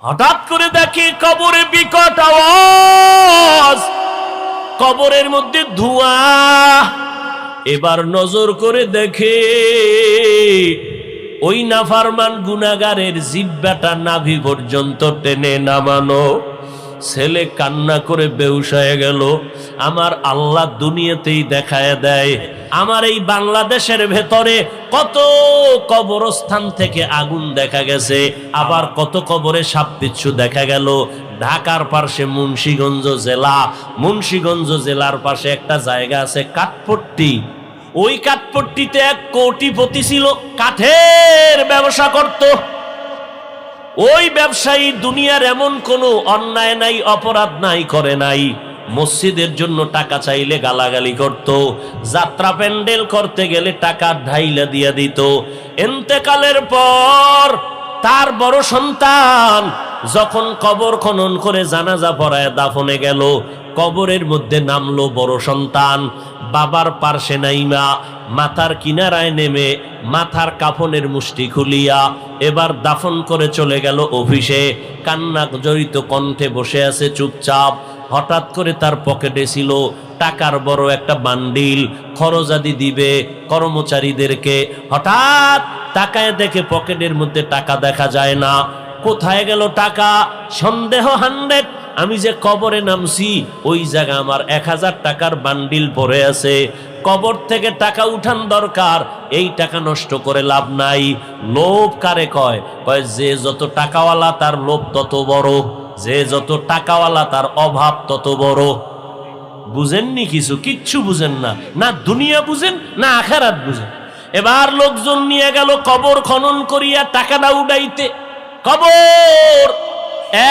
হঠাৎ করে দেখি কবরে বিকট আওয়াজ, কবরের মধ্যে ধোঁয়া। এবার নজর করে দেখে ওই নাফরমান গুনাহগারের জিহ্বাটা নাভি পর্যন্ত টেনে নামানো। ছেলে কান্না করে বেহুশ হয়ে গেল। আমার আল্লাহ দুনিয়াতেই দেখায় দেয় আমার এই বাংলাদেশের ভেতরে কত কবরস্থান থেকে আগুন দেখা গেছে, আবার কত কবরে সাপ বিচ্ছু দেখা গেল। ঢাকার পাশে মুন্সিগঞ্জ জেলা, মুন্সিগঞ্জ জেলার পাশে একটা জায়গা আছে কাঠপট্টি। ওই কাঠপট্টিতে এক কোটিপতি ছিল, কাঠের ব্যবসা করত। ওই ব্যবসায়ী দুনিয়ার এমন কোনো অন্যায় নাই, অপরাধ নাই, করে নাই। মসজিদের জন্য টাকা চাইলে গালাগালি করত, যাত্রা প্যান্ডেল করতে গেলে টাকা ঢাইলা দিয়া দিত। ইন্তেকালের পর তার বড় সন্তান যখন কবর খনন করে জানাজা পড়ায় দাফনে গেল, কবরের মধ্যে নামলো বড় সন্তান, বাবার পার্শ্বে নাইমা মাথার কিনারায় নেমে মাথার কাফনের মুষ্টি খুলিয়া এবার দাফন করে চলে গেল অফিসে। কান্না জড়িত কণ্ঠে বসে আছে চুপচাপ। হঠাৎ করে তার পকেটে ছিল টাকার বড় একটা বান্ডিল, খরচাদি দিবে কর্মচারীদেরকে। হঠাৎ তাকায় দেখে পকেটের মধ্যে টাকা দেখা যায় না। কোথায় গেল টাকা? সন্দেহ 100। আমি যে কবরে নামছি ওই জায়গা আমার 1000 টাকার বান্ডিল পড়ে আছে। কবর থেকে টাকা উঠান দরকার, এই টাকা নষ্ট করে লাভ নাই। লোভ কারে কয়? কয় যে যত টাকাওয়ালা তার লোভ তত বড়, যে যত টাকাওয়ালা তার অভাব তত বড়। বুঝেননি? কিচ্ছু বুঝেন না, না দুনিয়া বুঝেন না আখিরাত বুঝেন। এবার লোকজন নিয়ে গেল কবর খনন করিয়া টাকাটা উড়াইতে। কবর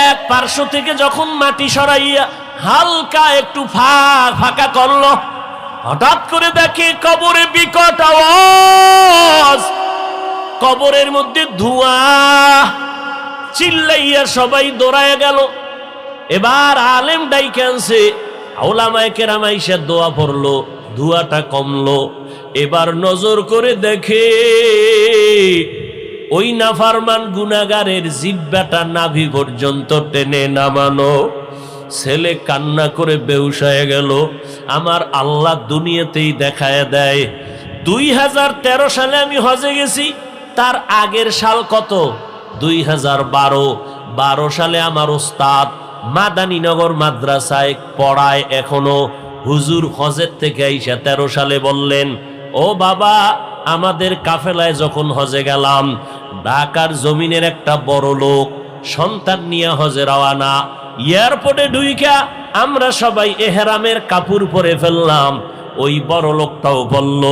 এক পার্শ্ব থেকে যখন মাটি সরাইয়া হালকা একটু ফাঁকা করলো, হঠাৎ করে দেখে কবরে বিকট আওয়াজ, কবরের মধ্যে ধোঁয়া। চিল্লাইয়া সবাই দৌড়ায় গেল। এবার আলেম ডাইকে আনছে, উলামায়ে কেরাম আইসা দোয়া পড়লো, ধোঁয়াটা কমলো। এবার নজর করে দেখে ওই নাফরমান গুনাহগারের জিহ্বাটা নাভি পর্যন্ত টেনে নামানো। ছেলে কান্না করে বেহুশ হয়ে গেল। আমার আল্লাহ দুনিয়াতেই দেখায় দেয়। 2013 সালে আমি হজে গেছি, তার আগের সাল কত? 2012 সালে আমার ওস্তাদ মাদানীনগর মাদ্রাসায় পড়ায় এখনো। হুজুর হজের থেকে আইসা 13 সালে বললেন, ও বাবা, আমাদের কাফেলায় যখন হজে গেলাম, ঢাকার জমিনের একটা বড় লোক সন্তান নিয়ে হজে রওয়ানা। এয়ারপোর্টে ঢুইকা আমরা সবাই এহরামের কাপড় পরে ফেললাম। ওই বড় লোকটাও বলল,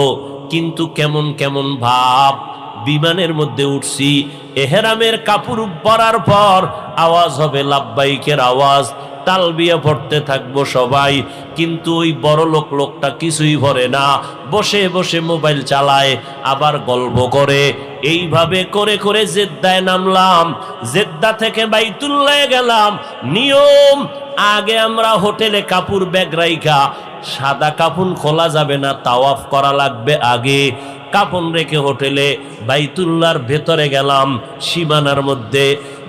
কিন্তু কেমন কেমন ভাব। বিমানের মধ্যে উঠছি, এহরামের কাপড় পরার পর আওয়াজ হবে লাব্বাইকের আওয়াজ, তালবিয়া পড়তে থাকবো সবাই। কিন্তু ওই বড় লোকটা কিছুই ভরে না, বসে বসে মোবাইল চালায়, আবার গল্প করে। এইভাবে করে করে জেদ্দায় নামলাম। জেদ্দা থেকে বাইতুল্লাহে গেলাম। নিয়ম, আগে আমরা হোটেলে কাপড় ব্যাগ রাইখা, সাদা কাফন খোলা যাবে না, তাওয়াফ করা লাগবে আগে। কাফন রেখে হোটেলে বাইতুল্লাহর ভেতরে গেলাম, সীমানার মধ্যে।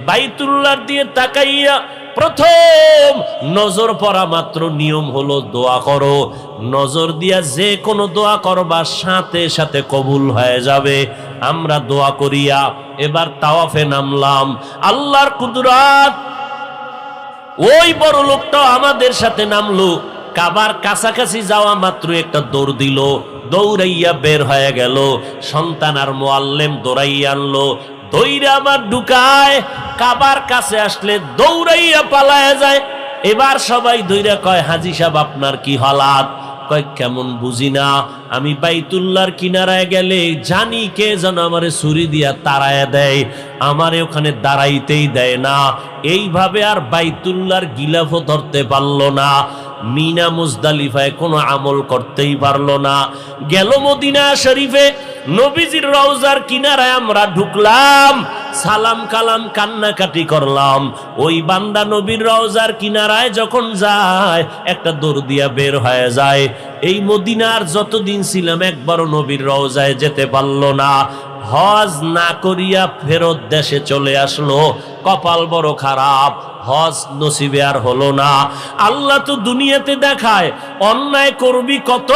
বাইতুল্লাহর দিয়ে তাকাইয়া প্রথম নজর পড়া মাত্র নিয়ম হলো দোয়া করো। নজর দিয়া যে কোনো দোয়া করবা সাথে সাথে কবুল হয়ে যাবে। আমরা দোয়া করিয়া এবার তাওয়াফে নামলাম। আল্লাহর কুদরত, ওই বড় লোকটা আমাদের সাথে নামলো। কাবার কাছাকাছি যাওয়া মাত্র একটা দৌড় দিল, দৌড়াইয়া বের হয়ে গেল। সন্তান আর মুআল্লিম দৌড়াইয়া আনলো, দৌড়ে আমার ঢুকায়। কাবার কাছে আসলে দৌড়াইয়া পালায়া যায়। এবার সবাই দৌড়ে কয়, হাজী সাহেব আপনার কি হালাত? কয় কেমন বুঝি না, আমি বাইতুল্লাহর কিনারায় গেলে জানি কে যেন আমারে ছুরি দিয়া তাড়ায়া দেয়, আমারে ওখানে দাঁড়াইতেই দেয় না। এইভাবে আর বাইতুল্লাহর গিলাফও ধরতে পারলো না। মিনা মুজদালিফায় কোনো আমল করতেই পারলো না। গেল মদিনা শরীফে, নবীজির রওজার কিনারায় আমরা ঢুকলাম, সালাম কালাম কান্নাকাটি করলাম। ওই বান্দা নবীর রওজার কিনারায় যখন যায়, একটা দৌড় দিয়া বের হয়ে যায়। এই মদিনার যতদিন ছিলাম একবারও নবীর রওজায় যেতে পারলো না। হজ না করিয়া ফেরত দেশে চলে আসলো, কপাল বড় খারাপ, হজ নসিবে আর হলো না। আল্লাহ তো দুনিয়াতে দেখায় অন্যায় করবি কত,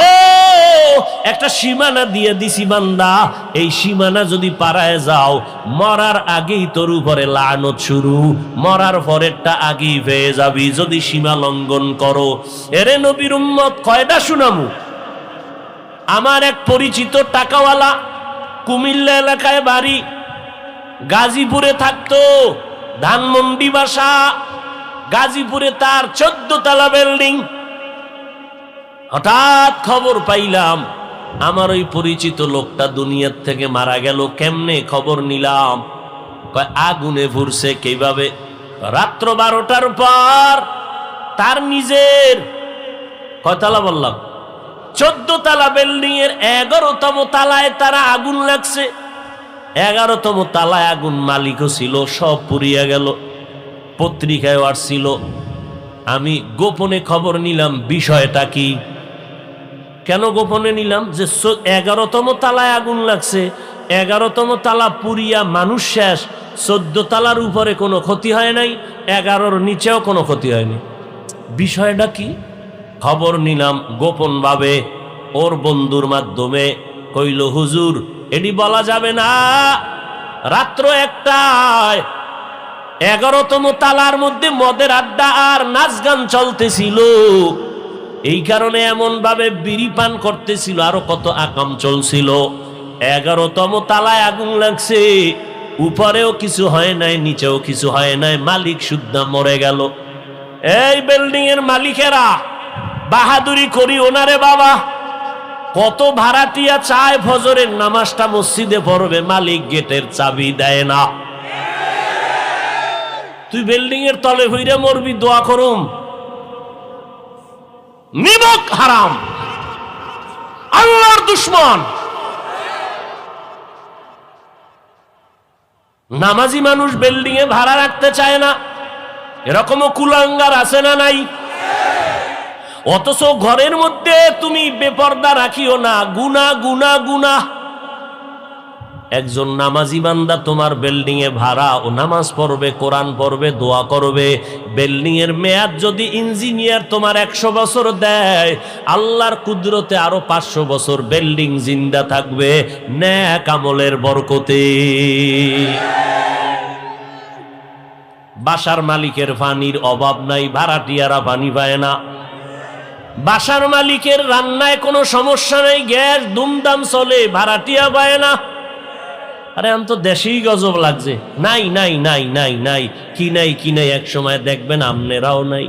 একটা সীমানা দিয়ে দিছি বান্দা, এই সীমানা যদি পারায় যাও মরার আগেই তোর উপরে লানত শুরু, মরার পরেরটা আগেই পেয়ে যাবি যদি সীমা লঙ্ঘন করো। এরে নবীর উম্মত, কয়টা শুনামু? আমার এক পরিচিত টাকাওয়ালা, কুমিল্লা এলাকায় বাড়ি, গাজীপুরে থাকতো, ধানমন্ডি বাসা, গাজীপুরে তার 14 তলা বিল্ডিং। হঠাৎ খবর পাইলাম আমার ওই পরিচিত লোকটা দুনিয়ার থেকে মারা গেল। কেমনে খবর নিলাম? আগুনে পুড়ছে। কিভাবে? রাত্র 12টার পর তার নিজের, কয়তলা বললাম, 14 তলা বিল্ডিং এর 11তম তলায় তারা আগুন লাগছে। 11তম তলায় আগুন, মালিকও ছিল, সব পুড়িয়া গেল। পত্রিকায় আসছিল। আমি গোপনে খবর নিলাম বিষয়টা কি। কেন গোপনে নিলাম? যে 11তম তলায় আগুন লাগছে, 11তম তলা পুড়িয়া মানুষ শেষ, 14 তলার উপরে কোনো ক্ষতি হয় নাই, 11-র নিচেও কোনো ক্ষতি হয়নি। বিষয়টা কি? খবর নিলাম গোপন ভাবে, ওর বন্ধুর মাধ্যমে। কইল, হুজুর এটি বলা যাবে না, রাত্র 1টায় 11তম তালার মধ্যে মদের আড্ডা আর নাচ গান চলতেছিল, এই কারণে এমন ভাবে বিড়ি পান করতেছিল, আরো কত আকাম চলছিল। 11তম তালায় আগুন লাগছে, উপরেও কিছু হয় নাই, নিচেও কিছু হয় নাই, মালিক শুদ্ধা মরে গেল। এই বিল্ডিং এর মালিকেরা বাহাদুরি করি ওনারে বাবা, কত ভাড়াটিয়া চায় ফজরের নামাজটা মসজিদে পড়বে, মালিক গেটের চাবি দেয় না। তুই বিল্ডিং এর তলে হইরে মরবি, দোয়া করুম। নিমক হারাম, আল্লাহর দুশ্মন। নামাজি মানুষ বিল্ডিং এ ভাড়া রাখতে চায় না, এরকমও কুলাঙ্গার আছে না নাই? অথচ ঘরের মধ্যে তুমি বেপর্দা রাখিও না, গুনাহ গুনাহ গুনাহ। একজন নামাজি বান্দা তোমার বিল্ডিং এ ভাড়া, ও নামাজ পড়বে, কোরআন পড়বে, দোয়া করবে। বিল্ডিং এর মেয়াদ যদি ইঞ্জিনিয়ার তোমার 100 বছর দেয়, আল্লাহর কুদরতে আরো 500 বছর বিল্ডিং জিন্দা থাকবে নেক আমলের বরকতে। বাসার মালিকের পানির অভাব নাই, ভাড়াটিয়ারা পানি পায় না। বাসার মালিকের রান্নায় কোনো সমস্যা নেই, গ্যাস দুমদাম চলে, ভাড়াটিয়া পায় না। আরে আমি তো দেশেই গজব লাগছে, নাই নাই নাই নাই নাই, কি নাই কি নাই। এক সময় দেখবেন আমনেরাও নাই।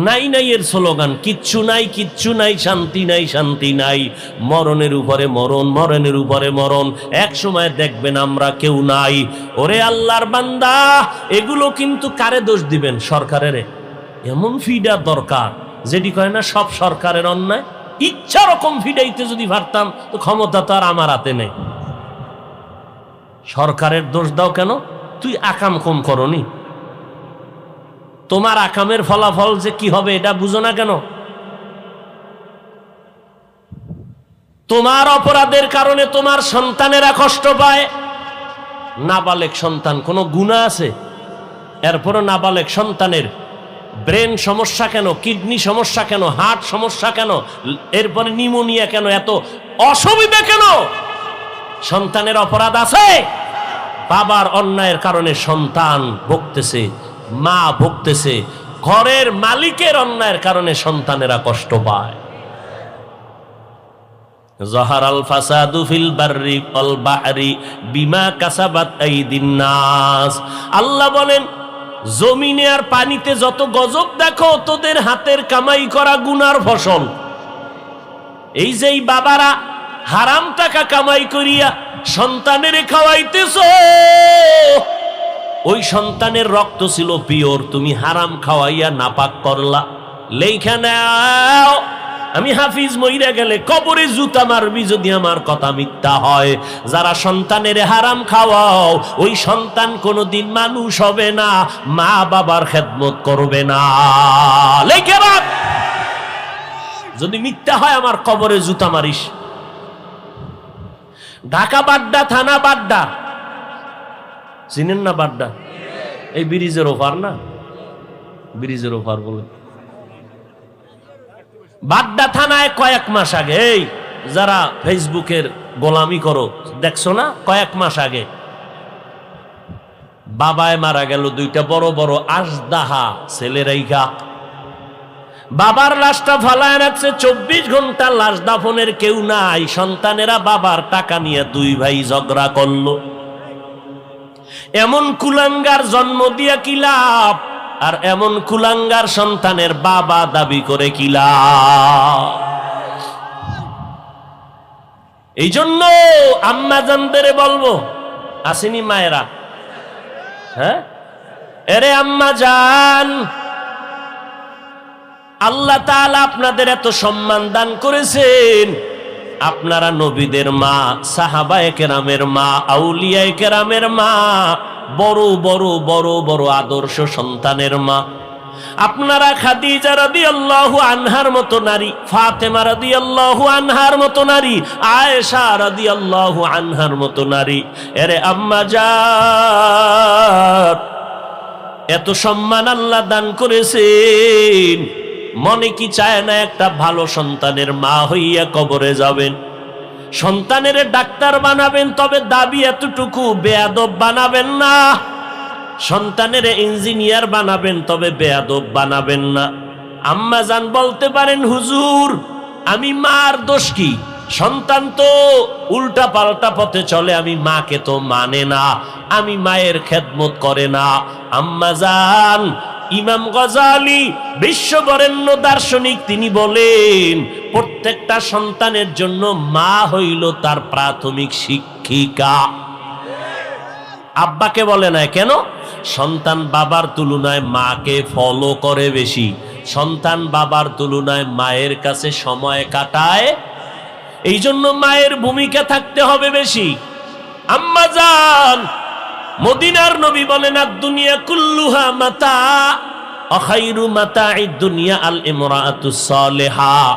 নাই নাই এর স্লোগান, কিচ্ছু নাই কিচ্ছু নাই, শান্তি নাই শান্তি নাই, মরণের উপরে মরণ, মরণের উপরে মরণ। এক সময় দেখবেন আমরা কেউ নাই। ওরে আল্লাহর বান্দা, এগুলো কিন্তু কারে দোষ দিবেন? সরকারের। এমন ফিডা দরকার যেটি কয় না সব সরকারের অন্যায়। ইচ্ছা রকম ফিডাইতে যদি পারতাম তো ক্ষমতা তো আর আমার হাতে নেই। সরকারের দোষ দাও কেন? তুই আকাম কম করনি, তোমার আকামের ফলাফল যে কি হবে এটা বুঝো না কেন? তোমার অপরাধের কারণে তোমার সন্তানেরা কষ্ট পায়। নাবালেগ সন্তান, কোনো গুনাহ আছে? এরপরও নাবালেগ সন্তানের ব্রেন সমস্যা কেন, কিডনি সমস্যা কেন, হার্ট সমস্যা কেন, এরপরে নিউমোনিয়া কেন, এত অসুবিধা কেন? সন্তানের অপরাধ আছে। বাবার অন্যায়ের কারণে সন্তান ভুগতেছে, মা ভুগতেছে, ঘরের মালিকের অন্যায়ের কারণে সন্তানেরা কষ্ট পায়। যাহারাল ফাসাদু ফিল বাররি ওয়াল বাহরি বিমা কাসাবাত আইদিন নাস। আল্লাহ বলেন, জমিনে আর পানিতে যত গজব দেখো, তোদের হাতের কামাই করা গুনার ফসল। এই যে বাবারা হারাম টাকা কামাই করিয়া সন্তানের খাওয়াইতেছ, ওই সন্তানের রক্ত ছিল পিওর, তুমি হারাম খাওয়াইয়া নাপাক করলা। লেখা নাও, আমি হাফিজ মইরা গেলে কবরে জুতা মারবি যদি আমার কথা মিথ্যা হয়। যারা সন্তানের হারাম খাওয়াও, ওই সন্তান কোনোদিন মানুষ হবে না, মা বাবার খেদমত করবে না। লেখা রাখ, যদি মিথ্যা হয় আমার কবরে জুতা মারিস। ঢাকা বাড্ডা থানা, বাড্ডা চিনেন না? বাড্ডা এই ব্রিজের ওপার না, ব্রিজের ওপার বলে। বাড্ডা থানায় কয়েক মাস আগে, এই যারা ফেসবুকের গোলামি করো দেখছো না, কয়েক মাস আগে বাবায় মারা গেল, দুইটা বড় বড় আজদাহা ছেলেরাইগা বাবার লাশটা ফালায় রাখছে, 24 ঘন্টা লাশ দাফনের কেউ নাই। সন্তানেরা বাবার টাকা নিয়ে দুই ভাই ঝগড়া করলো। এমন কুলাঙ্গার জন্ম দিয়া কি লাভ, আর এমন কুলাঙ্গার সন্তানের বাবা দাবি করে কি লাভ? এই জন্য আম্মা জানদের বলবো, আসেনি মায়েরা? হ্যাঁ, এরে আম্মা জান, আল্লাহ তাআলা আপনাদের এত সম্মান দান করেছেন। আপনারা নবীদের মা, সাহাবায়ে কেরামের মা, আউলিয়ায়ে কেরামের মা, বড় বড় বড় বড় আদর্শ সন্তানের মা। আপনারা খাদিজা রাদিয়াল্লাহু আনহার মতো নারী, ফাতেমা রাদিয়াল্লাহু আনহার মতো নারী, আয়েশা রাদিয়াল্লাহু আনহার মতো নারী। এরে আম্মা জান, এত সম্মান আল্লাহ দান করেছেন, মনে কি চায় না একটা ভালো সন্তানের মা হইয়া কবরে যাবেন? সন্তানের ডাক্তার বানাবেন, তবে দাবি এতটুকু, বেয়াদব বানাবেন না। সন্তানের ইঞ্জিনিয়ার বানাবেন, তবে বেয়াদব বানাবেন না। আম্মা জান বলতে পারেন, হুজুর আমি মার দোষ কি? সন্তান তো উল্টা পাল্টা পথে চলে, আমি মাকে তো মানে না, আমি মায়ের খেদমত করে না। আম্মা জান, ইমাম গজালি বিশ্ববরেণ্য দার্শনিক, তিনি বলেন প্রত্যেকটা সন্তানের জন্য মা হইল তার প্রাথমিক শিক্ষিকা। আব্বাকে বলে না কেন? সন্তান বাবার তুলনায় মাকে ফলো করে বেশি, সন্তান বাবার তুলনায় মায়ের কাছে সময় কাটায়, এই জন্য মায়ের ভূমিকা থাকতে হবে বেশি। আম্মা জান, মদিনার নবী বলেন, আদ-দুনিয়া কুল্লুহা মাতা, আখাইরু মাতা'id দুনিয়া আল ইমরাআতুস সালিহা।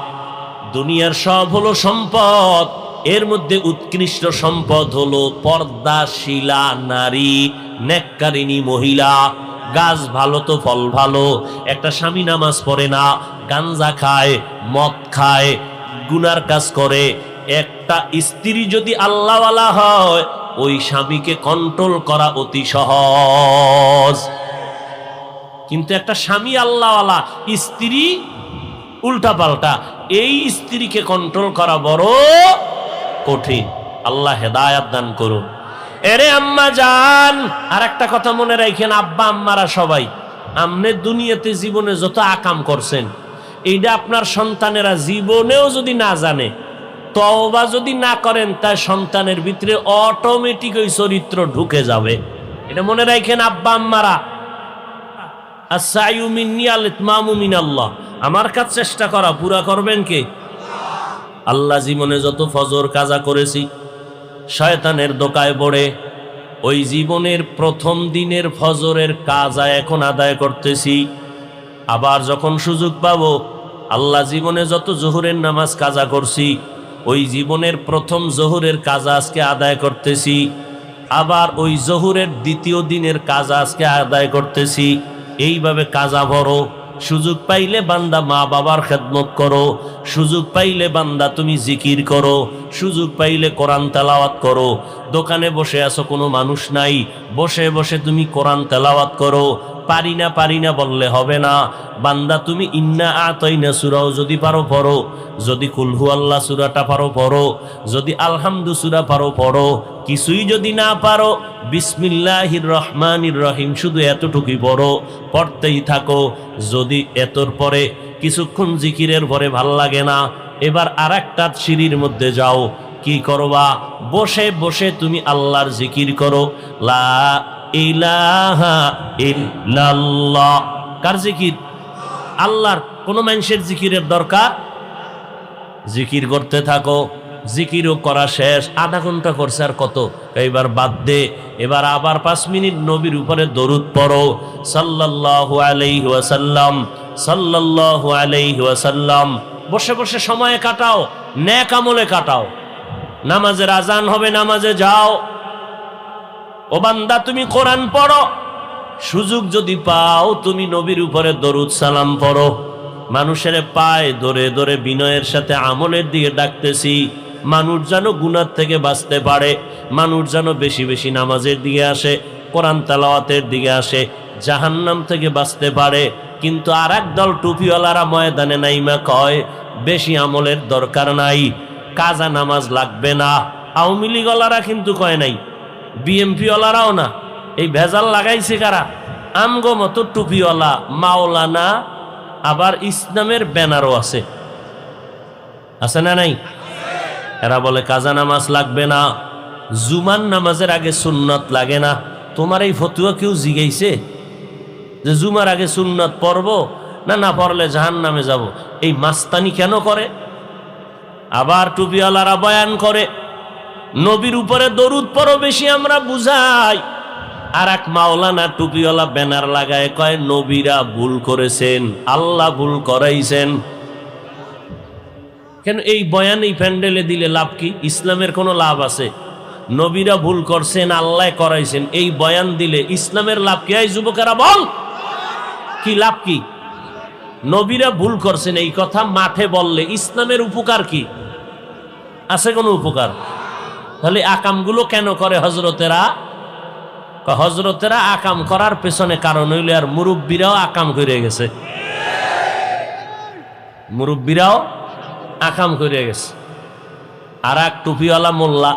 দুনিয়ার সব হলো সম্পদ, এর মধ্যে উৎকৃষ্ট সম্পদ হলো পর্দাশীলা নারী, নেককারিনী মহিলা। গাছ ভালো তো ফল ভালো, একটা স্বামী নামাজ পড়ে না, গাঞ্জা খায়, মদ খায়, গুনার কাজ করে। একটা স্ত্রী যদি আল্লাহওয়ালা হয়, ওই স্বামীকে কন্ট্রোল করা অতি সহজ। কিন্তু একটা স্বামী আল্লাহওয়ালা, স্ত্রী উল্টা পাল্টা, এই স্ত্রীকে কন্ট্রোল করা বড় কঠিন। আল্লাহ হেদায়াত দান করুন। এরে আম্মা জান, আর একটা কথা মনে রাখেন, আব্বা আম্মারা সবাই, আপনি দুনিয়াতে জীবনে যত আকাম করছেন, এইটা আপনার সন্তানেরা জীবনেও যদি না জানে, তওবা যদি না করেন, তাই সন্তানের ভিতরে অটোমেটিক ওই চরিত্র ঢুকে যাবে। এটা মনে রাখেন আব্বা আম্মারা। আস-সাইয়ু মিন্নি আল ইতমামু মিনাল্লাহ, আমার কাছে চেষ্টা করা, পুরা করবেন কে? আল্লাহ। জীবনে যত ফজর কাজা করেছি, শয়তানের দোকায় পড়ে ওই জীবনের প্রথম দিনের ফজরের কাজা এখন আদায় করতেছি। আবার যখন সুযোগ পাবো, আল্লাহ জীবনে যত জোহরের নামাজ কাজা করছি, ওই জীবনের প্রথম জোহরের কাজা আজকে আদায় করতেছি। আবার ওই জোহরের দ্বিতীয় দিনের কাজা আজকে আদায় করতেছি। এইভাবে কাজা ভরো। সুযোগ পাইলে বান্দা মা বাবার খেদমত করো, সুযোগ পাইলে বান্দা তুমি জিকির করো, সুযোগ পাইলে কোরআন তেলাওয়াত করো। দোকানে বসে আছো, কোনো মানুষ নাই, বসে বসে তুমি কোরআন তেলাওয়াত করো। পারি না বললে হবে না। বান্দা তুমি ইন্না আতাইনা সূরাও যদি পারো পড়ো, যদি কুল হুয়াল্লাহ সূরাটা পারো পড়ো, যদি আলহামদু সূরা পারো পড়ো। কিছুই যদি না পারো, বিসমিল্লাহির রহমানির রহিম শুধু এতটুকুই পড়ো, পড়তেই থাকো। যদি এতর পরে কিছুক্ষণ জিকিরের পরে ভাল লাগে না, এবার আরেকটা সিঁড়ির মধ্যে যাও। কি করবা? বসে বসে তুমি আল্লাহর জিকির করো। লা ইলাহা ইল্লাল্লাহ। কার জিকির? আল্লাহর। কোন মানুষের জিকিরের দরকার? জিকির করতে থাকো। জিকিরও করা শেষ, আধা ঘন্টা করছে, আর কত? এইবার বাদ দে। এবার আবার 5 মিনিট নবীর উপরে দরুদ পড়ো, সাল্লাল্লাহু আলাইহি ওয়াসাল্লাম, সাল্লাল্লাহু আলাইহি ওয়াসাল্লাম। বসে বসে সময় কাটাও, নেক আমলে কাটাও। নামাজের আজান হবে, নামাজে যাও। ও বান্দা, তুমি কোরআন পড়ো। সুযোগ যদি পাও তুমি নবীর উপরে দরুদ সালাম পড়ো। মানুষের পায়ে ধরে ধরে বিনয়ের সাথে আমলের দিকে ডাকতেছি, মানুষ যেন গুনাহ থেকে বাঁচতে পারে, মানুষ যেন বেশি বেশি নামাজের দিকে আসে, কোরআন তেলাওয়াতের দিকে আসে, জাহান্নাম থেকে বাঁচতে পারে। কিন্তু আর এক দল টুপিওয়ালারা ময়দানে নাইমা কয় বেশি আমলের দরকার নাই, কাজা নামাজ লাগবে না। আওয়ামী লীগওয়ালারা কিন্তু কয় নাই, বিএমপিওয়ালারাও না। এই ভেজাল লাগাইছে কারা? আমগো মতো টুপিওয়ালা মাওলানা, আবার ইসলামের ব্যানারও আছে, আছে না নাই? এরা বলে কাজা নামাজ লাগবে না, জুমার নামাজের আগে সুন্নত লাগে না। তোমার এই ফতুয়া কেউ জিগাইছে যে জুমার আগে সুন্নত পড়বো না, না পড়লে জাহান্নামে যাব? এই মাস্তানি কেন করে? আবার টুপিওয়ালারা বয়ান করে নবীর উপরে দরুদ পড়ো বেশি, আমরা বুঝাই। আর এক মাওলানা টুপিওয়ালা ব্যানার লাগায় কয় নবীরা ভুল করেছেন, আল্লাহ ভুল করাইছেন। কেন এই বয়ান এই প্যান্ডেলে দিলে লাভ কি? ইসলামের কোনো লাভ আছে? নবীরা ভুল করছেন, আল্লাহ করাইছেন, এই বয়ান দিলে ইসলামের লাভ কি? এই যুবকেরা বল, কি লাভ কি? নবীরা ভুল করছেন এই কথা মাঠে বললে ইসলামের উপকার কি? আছে কোনো উপকার? তাহলে আকামগুলো কেন করে হজরতেরা? হজরতেরা আকাম করার পেছনে কারণ হইলে আর মুরব্বীরাও আকাম করে গেছে, মুরব্বীরাও আকাম করে গেছে। আর এক টুপিওয়ালা মোল্লা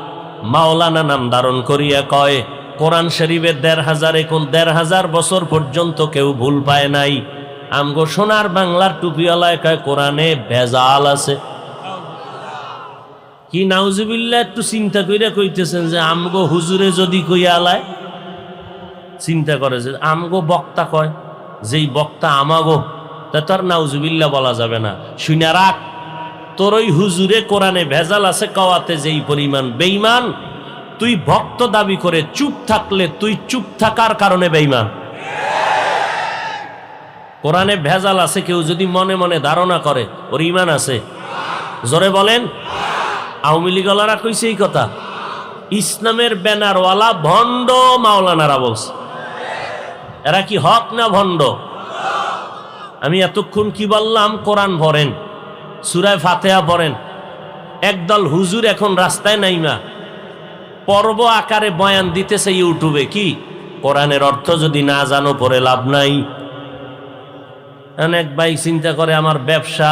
মাওলানা নাম ধারণ করিয়া কয় কোরআন শরীফের ১,৫০০ বছর পর্যন্ত কেউ ভুল পায় নাই। আমগো সোনার বাংলার টুপিওয়ালায় কয় কোরআনে ভেজাল আছে। কি নাউজুবিল্লাহ, একটু চিন্তা কইরা কইতেছেন যে আমগো হুজুরে যদি কইয়া আলায়, চিন্তা করে যে আমগো বক্তা কয়, যেই বক্তা আমাগো, তা তার নাউজুবিল্লাহ বলা যাবে না। শুনে রাখ, তোর ওই হুজুরে কোরআনে ভেজাল আছে কওয়াতে যেই পরিমাণ বেঈমান, তুই ভক্ত দাবি করে চুপ থাকলে তুই চুপ থাকার কারণে বেঈমান। কোরআনে ভেজাল আছে কেউ যদি মনে মনে ধারণা করে, ওর ঈমান আছে? জোরে বলেন। আওয়ামী লীগওয়ালারা কইছে এই কথা, ইসলামের ব্যানারওয়ালা ভণ্ড মাওলানারা বলছে। এরা কি হক না ভণ্ড? আমি এতক্ষণ কি বললাম? কোরআন পড়েন, সূরা ফাতিহা পড়েন। একদল হুজুর এখন রাস্তায় নাইমা পর্ব আকারে বয়ান দিতেছে ইউটিউবে, কি কোরআনের অর্থ যদি না জানো পড়ে লাভ নাই। অনেক ভাই চিন্তা করে আমার ব্যবসা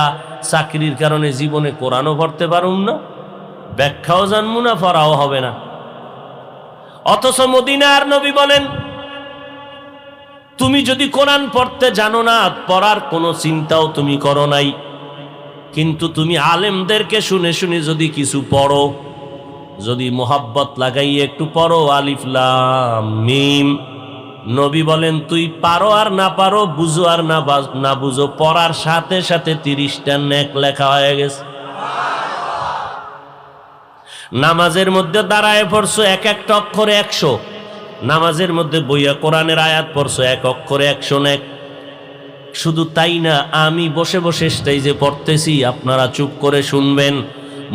চাকরির কারণে জীবনে কোরআনও পড়তে পারুম না, ব্যাখ্যাও জানবো না, পড়াও হবে না। অথচ মদিনার নবী বলেন তুমি যদি কোরআন পড়তে জানো না, পড়ার কোনো চিন্তাও তুমি করো নাই, কিন্তু তুমি আলেমদেরকে শুনে শুনে যদি কিছু পড়ো, যদি মোহাব্বত লাগাইয়ে একটু পড়ো আলিফ লাম মিম, নবী বলেন তুই পারো আর না পারো, বুঝো আর না বুঝো, পড়ার সাথে সাথে 30টা নেক লেখা হয়ে গেছে। নামাজের মধ্যে দাঁড়ায় পড়ছো এক একটা অক্ষরে 100, নামাজের মধ্যে বইয়া কোরআনের আয়াত পড়ছো এক অক্ষরে 100 নেক। শুধু তাই না, আমি বসে বসে স্টেজে পড়তেছি, আপনারা চুপ করে শুনবেন।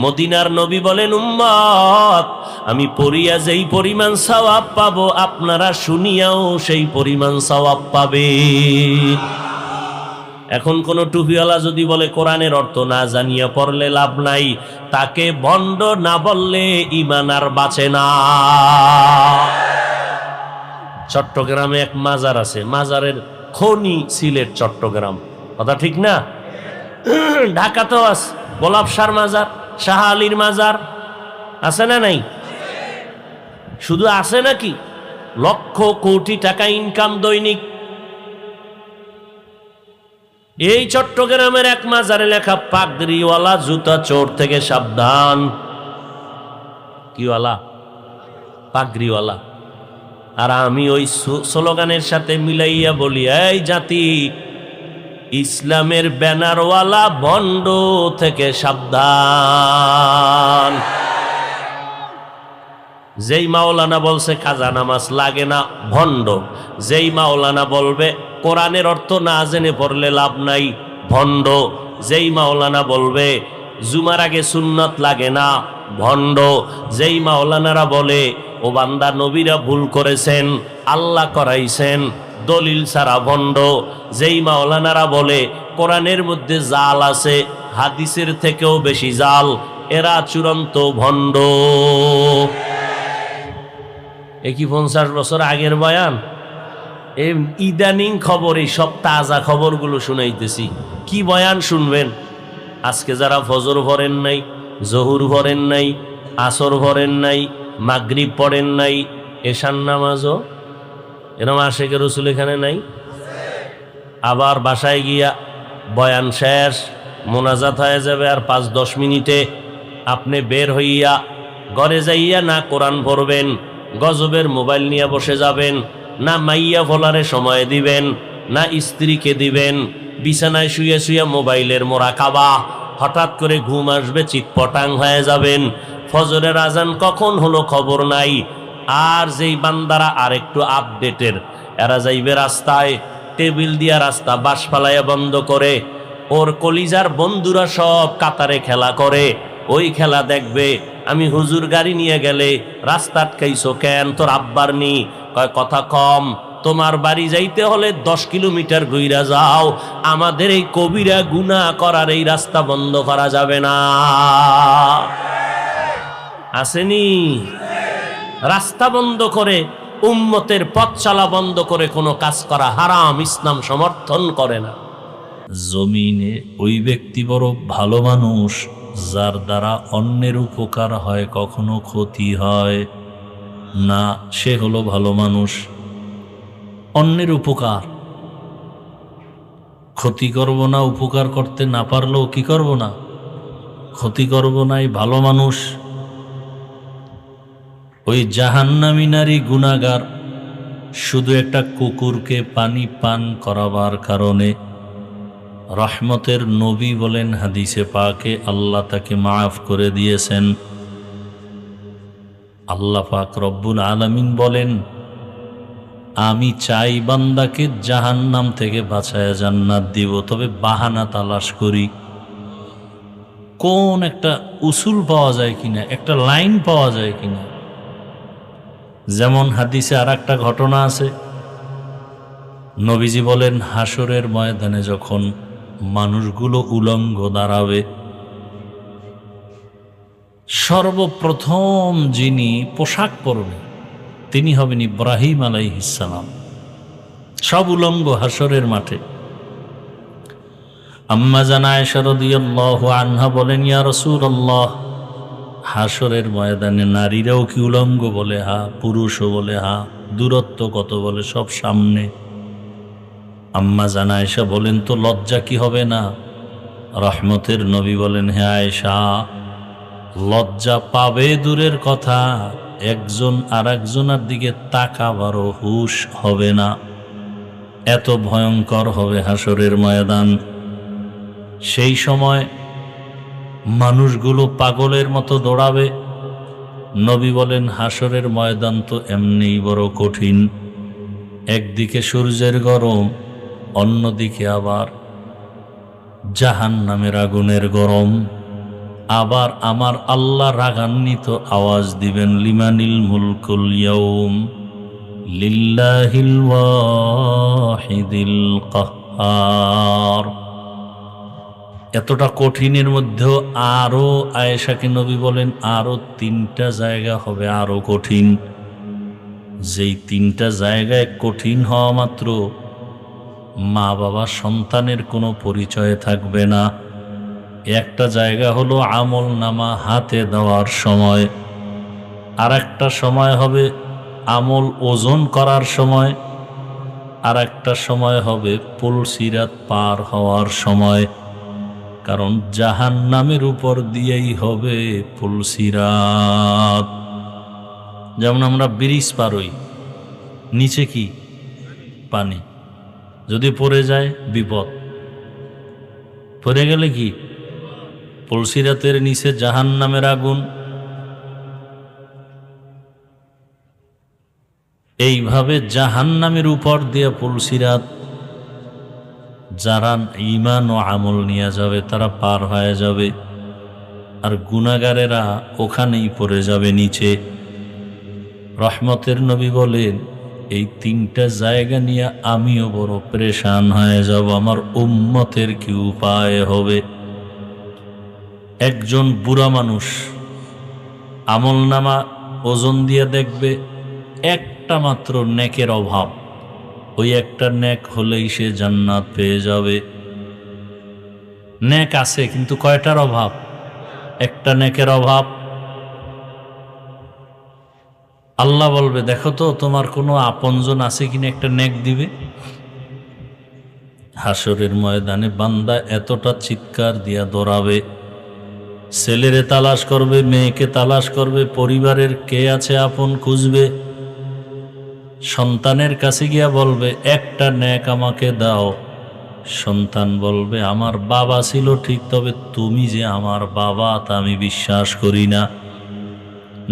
মদিনার নবী বলেন উম্মত, আমি পড়িয়া যেই পরিমাণ সওয়াব পাবো, আপনারা শুনিয়াও সেই পরিমাণ সওয়াব পাবে। এখন কোন টুপিওয়ালা যদি বলে কোরআনের অর্থ না জানিয়া পড়লে লাভ নাই, তাকে ভণ্ড না বললে ঈমান আর বাঁচে না। চট্টগ্রামে এক মাজার আছে, মাজারের খনি সিলেট চট্টগ্রাম, কথা ঠিক না? ঢাকাতেও আছে গোলাপ শাহর মাজার, শাহ আলীর মাজার, আছে না নাই? শুধু আছে নাকি, লক্ষ কোটি টাকা ইনকাম দৈনিক। এই চট্টগ্রামের এক মাজারে লেখা পাগড়িওয়ালা জুতা চোর থেকে সাবধান। কিওয়ালা? পাগড়িওয়ালা। আর আমি ওই স্লোগানের সাথে মিলাইয়া বলি, এই জাতি, ইসলামের ব্যানারওয়ালা ভণ্ড থেকে সাবধান। যেই মাওলানা বলছে কাজা নামাজ লাগে না, ভণ্ড। যেই মাওলানা বলবে কোরআনের অর্থ না জেনে পড়লে লাভ নাই, ভণ্ড। যেই মাওলানা বলবে জুমার আগে সুন্নত লাগে না, ভণ্ড। যেই মাওলানারা বলে ও বান্দা নবীরা ভুল করেছেন, আল্লাহ করাইছেন, দলিল ছাড়া ভণ্ড। যেই মাওলানারা বলে কোরআনের মধ্যে জাল আছে, হাদিসের থেকেও বেশি জাল, এরা চূড়ান্ত ভণ্ড। এ কি 50 বছর আগের বয়ান? এই ইদানিং খবর, এই সব তাজা খবরগুলো শুনাইতেছি। কি বয়ান শুনবেন? আজকে যারা ফজর পড়েন নাই, জহুর পড়েন নাই, আসর পড়েন নাই, মাগরিব পড়েন নাই, এশার নামাজও এরকম আশেকে রসুল এখানে নাই। আবার বাসায় গিয়া বয়ান শেষ, মোনাজাত হয়ে যাবে আর 5-10 মিনিটে আপনি বের হইয়া ঘরে যাইয়া না কোরআন পড়বেন, গজবের মোবাইল নিয়ে বসে যাবেন, না মাইয়া ফলারে সময় দিবেন, না স্ত্রীকে দিবেন, বিছানায় শুয়ে শুয়ে মোবাইলের মোরাকাবা। হঠাৎ করে ঘুম আসবে, চিৎপটাং হয়ে যাবেন। ফজরের আজান কখন হলো খবর নাই। আর যেই বান্দারা আর একটু আপডেটের, এরা যাইবে রাস্তায়, টেবিল দিয়া রাস্তা বাঁশ ফালাইয়া বন্ধ করে, ওর কলিজার বন্ধুরা সব কাতারে খেলা করে, ওই খেলা দেখবে। আমি হুজুর গাড়ি নিয়ে গেলে রাস্তা আটকাইছো কেন? তোর আব্বার নি? কয় কথা কম, তোমার বাড়ি যাইতে হলে 10 কিলোমিটার ঘুইরা যাও, আমাদের এই কবিরা গুনাহ করার এই রাস্তা বন্ধ করা যাবে না। আসেনি? রাস্তা বন্ধ করে, উম্মতের পথ চলা বন্ধ করে কোনো কাজ করা হারাম, ইসলাম সমর্থন করে না। জমিনে ওই ব্যক্তি বড় ভালো মানুষ যার দ্বারা অন্যের উপকার হয়, কখনো ক্ষতি হয় না, সে হলো ভালো মানুষ। অন্যের উপকার, ক্ষতি করব না, উপকার করতে না পারলেও কি করব না, ক্ষতি করব না, এই ভালো মানুষ। ওই জাহান্নামী নারী গুনাহগার শুধু একটা কুকুরকে পানি পান করাবার কারণে রহমতের নবী বলেন হাদিসে পাকে, আল্লাহ তাকে মাফ করে দিয়েছেন। আল্লাহ পাক রব্বুল আলামিন বলেন, আমি চাই বান্দাকে জাহান্নাম থেকে বাঁচায়া জান্নাত দিব, তবে বাহানা তালাশ করি, কোন একটা উসুল পাওয়া যায় কিনা, একটা লাইন পাওয়া যায় কিনা। যেমন হাদিসে আর একটা ঘটনা আছে, নবীজি বলেন হাসরের ময়দানে যখন মানুষগুলো উলঙ্গ দাঁড়াবে, সর্বপ্রথম যিনি পোশাক পরবে তিনি হবেন ইব্রাহিম আলাইহিস সালাম। সব উলঙ্গ হাসরের মাঠে। আম্মা জান আয়েশা রাদিয়াল্লাহু আনহা বলেন, ইয়া রাসূলুল্লাহ, হাসরের ময়দানে নারীরাও কি উলঙ্গ? বলে হা। পুরুষও? বলে হা। দূরত্ব কত? বলে সব সামনে। আম্মা জান আয়েশা বলেন, তো লজ্জা কি হবে না? রহমতের নবী বলেন, হে আয়েশা, লজ্জা পাবে দূরের কথা, একজন আর একজনের দিকে তাকাবারও হুঁশ হবে না। এত ভয়ঙ্কর হবে হাসরের ময়দান। সেই সময় মানুষগুলো পাগলের মতো দৌড়াবে। নবী বলেন, হাসরের ময়দান তো এমনিই বড় কঠিন। একদিকে সূর্যের গরম, অন্যদিকে আবার জাহান্নামের আগুনের গরম। আবার আমার আল্লাহ রাগান্বিত আওয়াজ দিবেন, লিমানিল মুলকুল ইয়াউম লিল্লাহিল ওয়াহিদিল কাহ্হার। এতটা কঠিনের মধ্যেও আরো, আয়েশাকে নবী বলেন, আরো 3টা জায়গা হবে আরো কঠিন। যেই 3টা জায়গায় কঠিন হওয়া মাত্র মা বাবা সন্তানের কোনো পরিচয় থাকবে না। একটা জায়গা হলো আমল নামা হাতে দেওয়ার সময়, আর একটা সময় হবে আমল ওজন করার সময়, আর একটা সময় হবে পুলসিরাত পার হওয়ার সময়। কারণ জাহান্নামের উপর দিয়েই হবে পুলসিরাত। যেমন আমরা ব্রিজ পার হই, নিচে কি? পানি। যদি পড়ে যায় বিপদ, পড়ে গেলে কি? পুলসিরাতের নিচে জাহান্নামের আগুন। এইভাবে জাহান্নামের উপর দিয়ে পুলসিরাত। যারা ঈমান ও আমল নিয়ে যাবে তারা পার হয়ে যাবে। আর গুনাহগারেরা ওখানেই পড়ে যাবে নিচে। রহমতের নবী বলেন, এই তিনটা জায়গা নিয়ে আমিও বড় পরেশান হয়ে যাব, আমার উম্মতের কি উপায় হবে। একজন বুড়া মানুষ আমলনামা ওজন দিয়ে দেখবে একটা মাত্র নেকের অভাব, ওই একটা নেক হলেই সে জান্নাত পেয়ে যাবে। নেক আছে কিন্তু কয়টার অভাব? একটা নেকের অভাব। আল্লাহ বলবে, দেখো তো তোমার কোনো আপনজন আছে কিনা একটা নেক দিবে। হাসরের ময়দানে বান্দা এতটা চিৎকার দিয়া দৌড়াবে, ছেলেরে তালাশ করবে, মেয়েকে তালাশ করবে, পরিবারের কে আছে আপন খুঁজবে, সন্তানের কাছে গিয়া বলবে একটা নেক আমাকে দাও। সন্তান বলবে, আমার বাবা ছিল ঠিক, তবে তুমি যে আমার বাবা তা আমি বিশ্বাস করি না।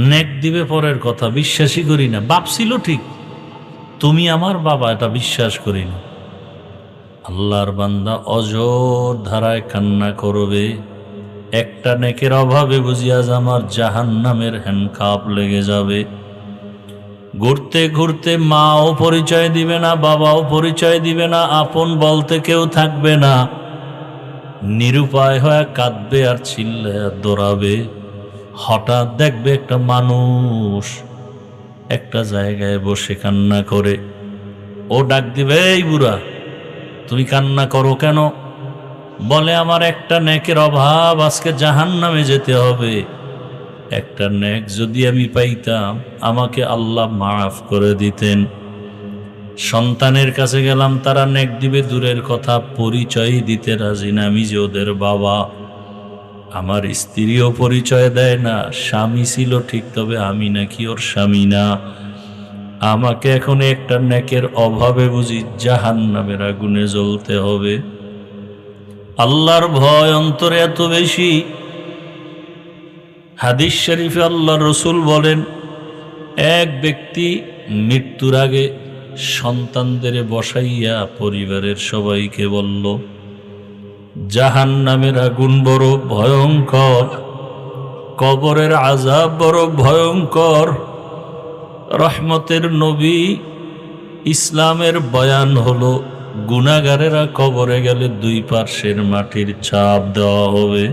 নেক দিবে পরের কথা, বিশ্বাসই করি না। বাপ ছিল ঠিক, তুমি আমার বাবা এটা বিশ্বাস করি না। আল্লাহর বান্দা অজর ধারায় কান্না করবে, একটা নেকের অভাবে বুঝি আজ আমার জাহান্নামের হ্যান্ডকাপ লেগে যাবে। ঘুরতে ঘুরতে মাও পরিচয় দিবে না, বাবাও পরিচয় দিবে না, আপন বলতে কেউ থাকবে না। নিরুপায় হয়ে কাঁদবে আর চিল্লায় দৌড়াবে। হঠাৎ দেখবে একটা মানুষ একটা জায়গায় বসে কান্না করে। ও ডাক দিবে, এই বুড়া তুমি কান্না করো কেন? বলে, আমার একটা নেকের অভাব, আজকে জাহান্নামে যেতে হবে। একটা নেক যদি আমি পাইতাম আমাকে আল্লাহ মাফ করে দিতেন। সন্তানের কাছে গেলাম, তারা নেক দিবে দূরের কথা, পরিচয় দিতে রাজি না আমি যে ওদের বাবা। আমার স্ত্রীও পরিচয় দেয় না, স্বামী ছিল ঠিক, তবে আমি নাকি ওর স্বামী না। আমাকে এখন একটা নেকের অভাবে বুঝি জাহান্নামের আগুনে জ্বলতে হবে। আল্লাহর ভয় অন্তরে এত বেশি, হাদিস শরীফে আল্লাহর রাসূল বলেন, এক ব্যক্তি মৃত্যুর আগে সন্তানদের বসাইয়া পরিবারের সবাইকে বলল, জাহান্নামের আগুন বড় ভয়ঙ্কর, কবরের আযাব বড় ভয়ঙ্কর। রহমতের নবী ইসলামের বয়ান হলো, গুনাহগারেরা কবরে গেলে দুই পার্শ্বের মাটির ছাপ দেওয়া হবে।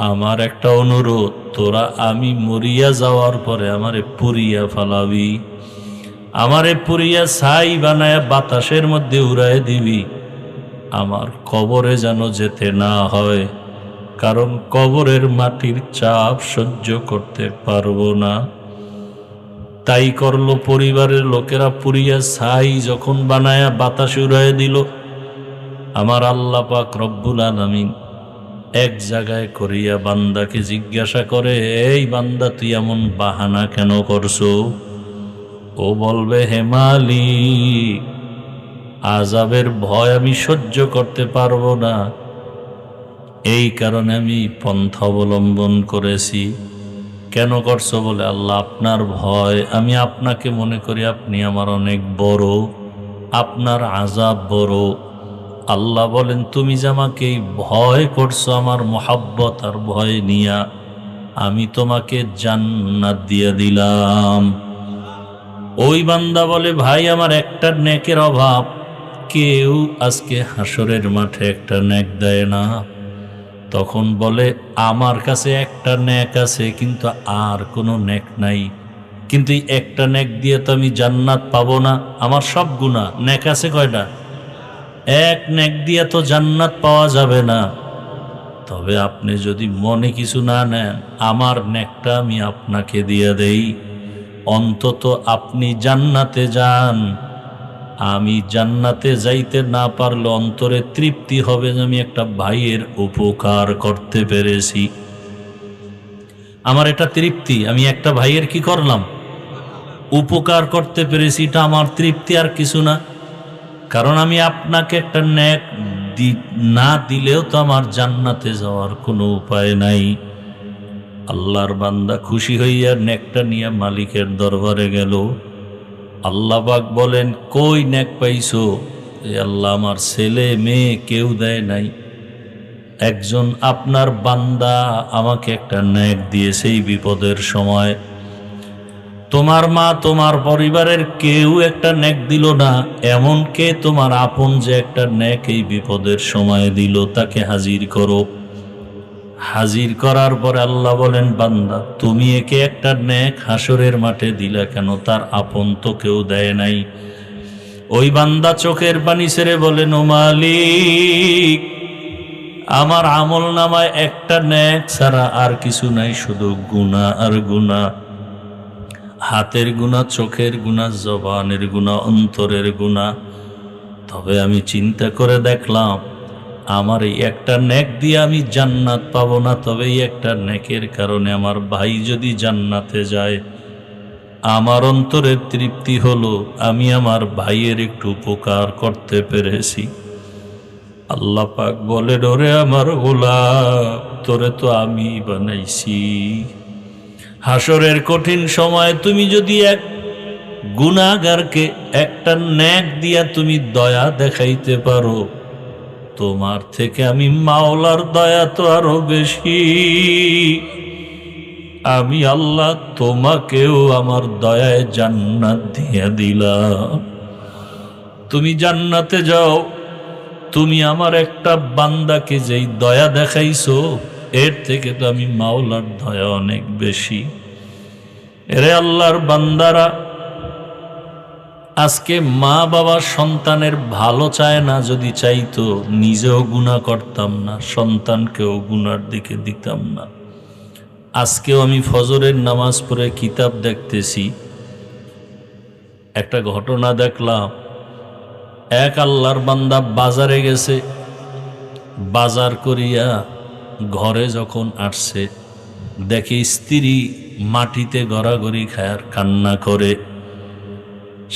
আমার একটা অনুরোধ, তোরা আমি মরিয়া যাওয়ার পরে আমারে পুরিয়া ফালাবি, আমারে পুরিয়া ছাই বানায় বাতাসের মধ্যে উড়ায় দিবি। আমার কবরে যেন যেতে না হয়, কারণ কবরের মাটির চাপ সহ্য করতে পারবো না। তাই করলো, পরিবারের লোকেরা পুরিয়া ছাই যখন বানায়া বাতাসে উড়ায় দিল, আমার আল্লাহ পাক রব্বুল আলামিন এক জায়গায় করিয়া বান্দাকে জিজ্ঞাসা করে, এই বান্দা তুই এমন বাহানা কেন করছো? ও বলবে, হে মালিক, আযাবের ভয় আমি সহ্য করতে পারবো না, এই কারণে আমি পন্থা অবলম্বন করেছি। কেন করছো? বলে, আল্লাহ আপনার ভয়, আমি আপনাকে মনে করি আপনি আমার অনেক বড়, আপনার আযাব বড়। আল্লাহ বলেন, তুমি যে আমাকে এই ভয় করছো আমার মোহাব্বত আর ভয় নিয়া, আমি তোমাকে জান্নাত দিয়ে দিলাম। ওই বান্দা বলে, ভাই আমার একটা নেকের অভাব, কেউ আজকে হাসরের মাঠে একটা নেক দেয় না। তখন বলে, আমার কাছে একটা নেক আছে, কিন্তু আর কোনো নেক নাই, কিন্তু এই একটা নেক দিয়ে তো আমি জান্নাত পাবো না। আমার সব গুনাহ, নেক আছে কয়টা? এক নেক দিয়ে তো জান্নাত পাওয়া যাবে না। তবে আপনি যদি মনে কিছু না নেন, আমার নেকটা আমি আপনাকে দিয়ে দেই, অন্তত আপনি জান্নাতে যান। আমি জান্নাতে যাইতে না পারলে অন্তরে তৃপ্তি হবে যে আমি একটা ভাইয়ের উপকার করতে পেরেছি। আমার এটা তৃপ্তি, আমি একটা ভাইয়ের কি করলাম? উপকার করতে পেরেছি, এটা আমার তৃপ্তি, আর কিছু না। কারণ আমি আপনাকে একটা নেক না দিলেও তো আমার জান্নাতে যাওয়ার কোনো উপায় নাই। আল্লাহর বান্দা খুশি হইয়া নেকটা নিয়ে মালিকের দরবারে গেল। আল্লাহ পাক বলেন, কই নেক পাইছো? এ আল্লাহ, আমার ছেলে মেয়ে কেউ দেয় নাই। একজন আপনার বান্দা আমাকে একটা নেক দিয়েছে এই বিপদের সময়। তোমার মা, তোমার পরিবারের কেউ একটা নেক দিল না, এমন কে তোমার আপন যে একটা নেক এই বিপদের সময় দিল, তাকে হাজির করো। হাজির করার পরে আল্লাহ বলেন, বান্দা তুমি একে একটা নেক হাসরের মাঠে দিলা কেন? তার আপন তো কেউ দেয় নাই। ওই বান্দা চোখের পানি ছেড়ে বলেন, ও মালিক, আমার আমল নামায় একটা নেক ছাড়া আর কিছু নাই, শুধু গুনাহ আর গুনাহ। হাতের গুনাহ, চোখের গুনাহ, জবানের গুনাহ, অন্তরের গুনাহ। তবে আমি চিন্তা করে দেখলাম, আমার এই একটা নেক দিয়ে আমি জান্নাত পাবো না, তবে এই একটা নেকের কারণে আমার ভাই যদি জান্নাতে যায়, আমার অন্তরের তৃপ্তি হলো আমি আমার ভাইয়ের একটু উপকার করতে পেরেছি। আল্লাহ পাক বলে, ওরে আমার গোলাম, তোরে তো আমি বানাইছি। হাসরের কঠিন সময় তুমি যদি এক গুনাহগারকে একটা নেক দিয়া তুমি দয়া দেখাইতে পারো, তোমার থেকে আমি মাওলার দয়া তো আরো বেশি। আমি আল্লাহ তোমাকেও আমার দয়ায় জান্নাত দিয়ে দিলাম। তুমি জান্নাতে যাও। তুমি আমার একটা বান্দাকে যেই দয়া দেখাইছো, এর থেকে তো আমি মাওলার দয়া অনেক বেশি। এরে আল্লাহর বান্দারা, আজকে মা বাবা সন্তানের ভালো চায় না, যদি চাইতো নিজেও গুনাহ করতাম না, সন্তানকেও গুনার দিকে দিতাম না। আজকেও আমি ফজরের নামাজ পড়ে কিতাব দেখতেছি, একটা ঘটনা দেখলাম। এক আল্লাহর বান্দা বাজারে গেছে, বাজার করিয়া ঘরে যখন আসছে, দেখে স্ত্রী মাটিতে গড়াগড়ি খায় আর কান্না করে।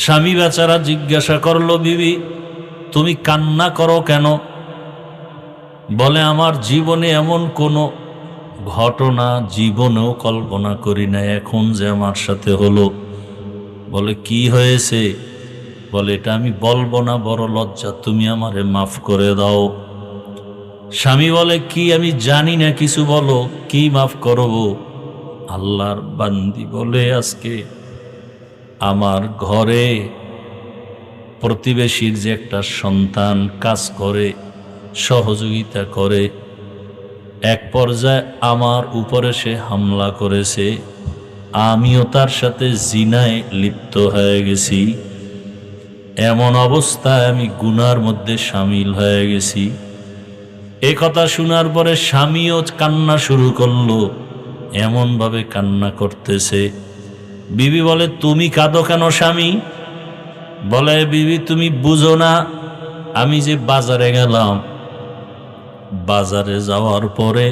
স্বামী বেচারা জিজ্ঞাসা করলো, বিবি তুমি কান্না করো কেন? বলে, আমার জীবনে এমন কোনো ঘটনা জীবনেও কল্পনা করি না, এখন যে আমার সাথে হলো। বলে, কি হয়েছে? বলে, এটা আমি বলবো না, বড় লজ্জা, তুমি আমারে মাফ করে দাও। স্বামী বলে, কি আমি জানি না কিছু, বলো কি মাফ করবো? আল্লাহর বান্দি বলে, আজকে আমার ঘরে প্রতিবেশীর যে একটা সন্তান কাজ করে, সহযোগিতা করে, এক পর্যায়ে আমার উপরে সে হামলা করেছে, আমিও তার সাথে জিনায় লিপ্ত হয়ে গেছি। এমন অবস্থায় আমি গুনার মধ্যে শামিল হয়ে গেছি। এ কথা শোনার পরে স্বামীও কান্না শুরু করলো, এমনভাবে কান্না করতেছে। বিবি বলে, তুমি কাঁদো কেন স্বামী? বলে, বিবি তুমি বুঝো না, আমি যে বাজারে গেলাম, বাজারে যাওয়ার পরে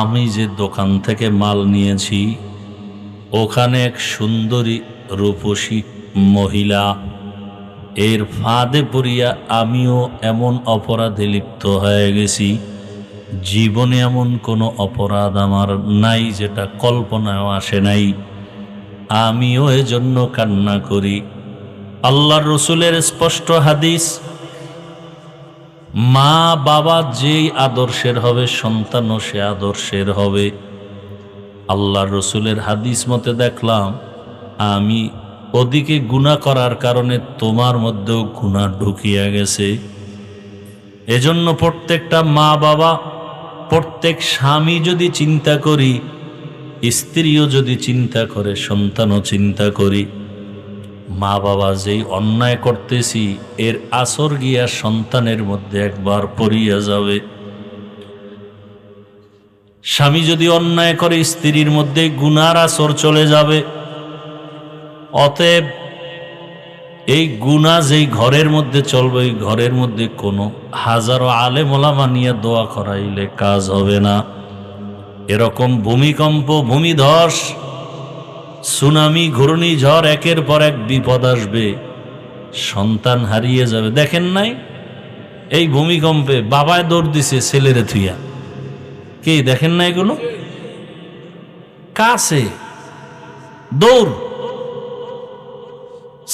আমি যে দোকান থেকে মাল নিয়েছি, ওখানে এক সুন্দরী রূপসী মহিলা, এর ফাঁদে পড়িয়া আমিও এমন অপরাধে লিপ্ত হয়ে গেছি। জীবনে এমন কোনো অপরাধ আমার নাই যেটা কল্পনায়ও আসে নাই, আমিও এজন্য কান্না করি। আল্লাহর রসুলের স্পষ্ট হাদিস, মা বাবা যেই আদর্শের হবে, সন্তানও সে আদর্শের হবে। আল্লাহর রসুলের হাদিস মতে দেখলাম, আমি ওদিকে গুনাহ করার কারণে তোমার মধ্যেও গুনাহ ঢুকিয়া গেছে। এজন্য প্রত্যেকটা মা বাবা, প্রত্যেক স্বামী যদি চিন্তা করি, স্ত্রীও যদি চিন্তা করে, সন্তানও চিন্তা করি, মা বাবা যেই অন্যায় করতেছি, এর আসর গিয়া সন্তানের মধ্যে একবার পড়িয়া যাবে। স্বামী যদি অন্যায় করে, স্ত্রীর মধ্যে গুনার আসর চলে যাবে। অতএব এই গুনাহ যেই ঘরের মধ্যে চলবে, এই ঘরের মধ্যে কোনো হাজারো আলেম ওলামা নিয়ে দোয়া করাইলে কাজ হবে না। এরকম ভূমিকম্প, ভূমিধস, সুনামি, ঘূর্ণিঝড়, একের পর এক বিপদ আসবে, সন্তান হারিয়ে যাবে। দেখেন নাই এই ভূমিকম্পে বাবায় দৌড় দিছে ছেলেরে থুইয়া, কি দেখেন না এগুলো? কাছে দৌড়,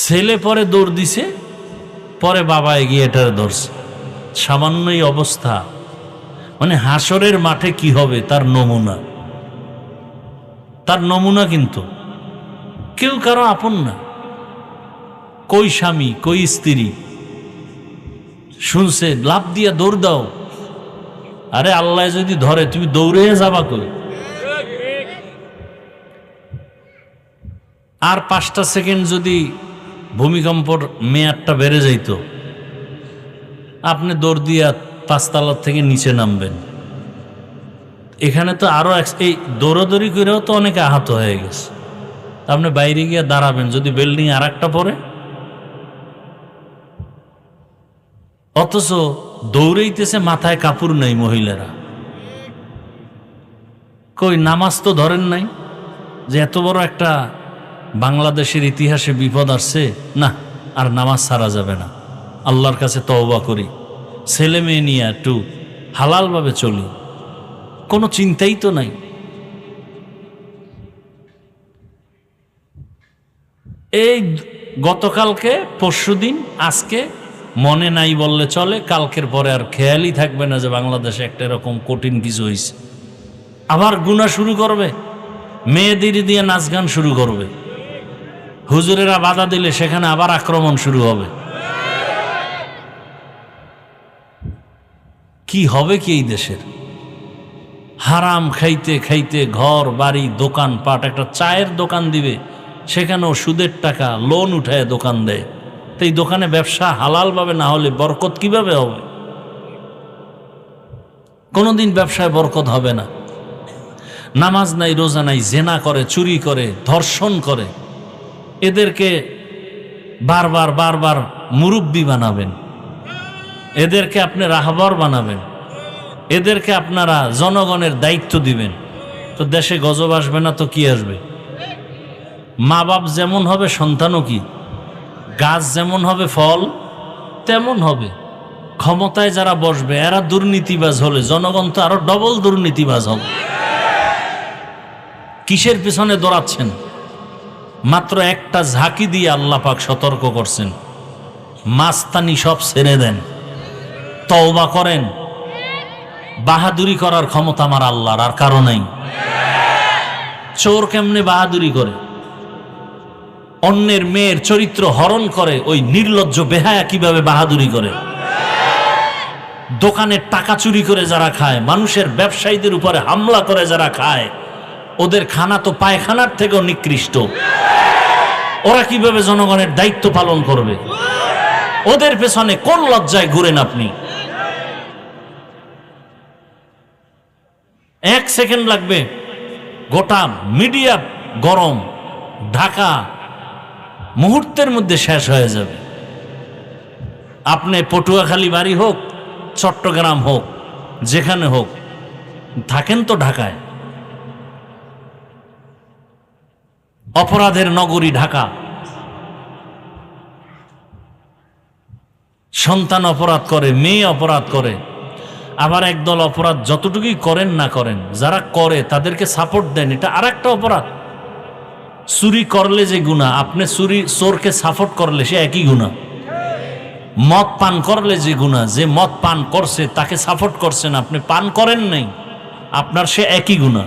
ছেলে পরে দৌড় দিছে, পরে বাবা এগিয়ে এটার ধরছে। সামান্যই অবস্থা, মানে হাসরের মাঠে কি হবে তার নমুনা কিন্তু কেউ কারো আপন না। কই স্বামী কই স্ত্রী শুনছে লাভ দিয়া দৌড় দাও, আরে আল্লাহ যদি ধরে তুমি দৌড়ে যাবা কই? আর 5টা সেকেন্ড যদি ভূমিকম্পর মেয়াদটা বেড়ে যাইত, আপনি দৌড় দিয়া 5 তলা থেকে নিচে নামবেন। এখানে তো আরো এই দৌড়াদৌড়ি করেও তো অনেকে আহত হয়ে গেছে। আপনি বাইরে গিয়ে দাঁড়াবেন, যদি বিল্ডিং আর একটা পড়ে, অথচ দৌড়াইতেছে মাথায় কাপড় নাই মহিলারা। কই নামাজ তো ধরেন নাই যে এত বড় একটা বাংলাদেশের ইতিহাসে বিপদ আসছে, না আর নামাজ ছাড়া যাবে না, আল্লাহর কাছে তওবা করি, ছেলে মেয়ে নিয়ে একটু হালালভাবে চলি, কোনো চিন্তাই তো নাই। এই গতকালকে পরশুদিন আজকে মনে নাই বললে চলে, কালকের পরে আর খেয়ালই থাকবে না যে বাংলাদেশে একটা এরকম কঠিন কিছু হয়েছে। আবার গুনাহ শুরু করবে, মেয়েদের দিয়ে নাচ গান শুরু করবে, হুজুরেরা বাধা দিলে সেখানে আবার আক্রমণ শুরু হবে। কি হবে কি এই দেশের? হারাম খাইতে খাইতে ঘর বাড়ি দোকান পাট, একটা চায়ের দোকান দিবে সেখানেও সুদের টাকা লোন উঠায় দোকান দেয়। তো এই দোকানে ব্যবসা হালালভাবে না হলে বরকত কিভাবে হবে? কোনোদিন ব্যবসায় বরকত হবে না। নামাজ নাই রোজা নাই, জেনা করে, চুরি করে, ধর্ষণ করে, এদেরকে বারবার বারবার মুরব্বি বানাবেন, এদেরকে আপনি রাহবর বানাবেন, এদেরকে আপনারা জনগণের দায়িত্ব দিবেন, তো দেশে গজব আসবে না তো কি আসবে? মা বাপ যেমন হবে সন্তানও কি, গাছ যেমন হবে ফল তেমন হবে। ক্ষমতায় যারা বসবে এরা দুর্নীতিবাজ হলে জনগণ তো আরো ডবল দুর্নীতিবাজ হবে। কিসের পিছনে দৌড়াচ্ছেন? মাত্র একটা ঝাঁকি দিয়ে আল্লাহ পাক সতর্ক করছেন, মাস্তানি সব ছেড়ে দেন, তওবা করেন। বাহাদুরি করার ক্ষমতা আমার আল্লাহর, আর কারো নাই। চোর কেমনে বাহাদুরি করে, অন্যের মেয়ের চরিত্র হরণ করে, ওই নির্লজ্জ বেহায়া কিভাবে বাহাদুরি করে? দোকানের টাকা চুরি করে যারা খায়, মানুষের ব্যবসায়ীদের উপরে হামলা করে যারা খায়, ওদের খানা তো পায়খানার থেকেও নিকৃষ্ট। ওরা কিভাবে জনগণের দায়িত্ব পালন করবে? ওদের পেছনে কোন লজ্জায় ঘুরেন আপনি? 1 সেকেন্ড লাগবে, গোটা মিডিয়া গরম, ঢাকা মুহূর্তের মধ্যে শেষ হয়ে যাবে। আপনি পটুয়াখালী বাড়ি হোক, চট্টগ্রাম হোক, যেখানে হোক, থাকেন তো ঢাকায়। অপরাধের নগরী ঢাকা। সন্তান অপরাধ করে, মেয়ে অপরাধ করে, আবার একদল অপরাধ যতটুকুই করেন না করেন, যারা করে তাদেরকে সাপোর্ট দেন, এটা আর একটা অপরাধ। চুরি করলে যে গুনাহ, আপনি চোরকে সাপোর্ট করলে সে একই গুনাহ। মদ পান করলে যে গুনাহ, যে মদ পান করছে তাকে সাপোর্ট করছেন, আপনি পান করেন নাই, আপনার সে একই গুনাহ।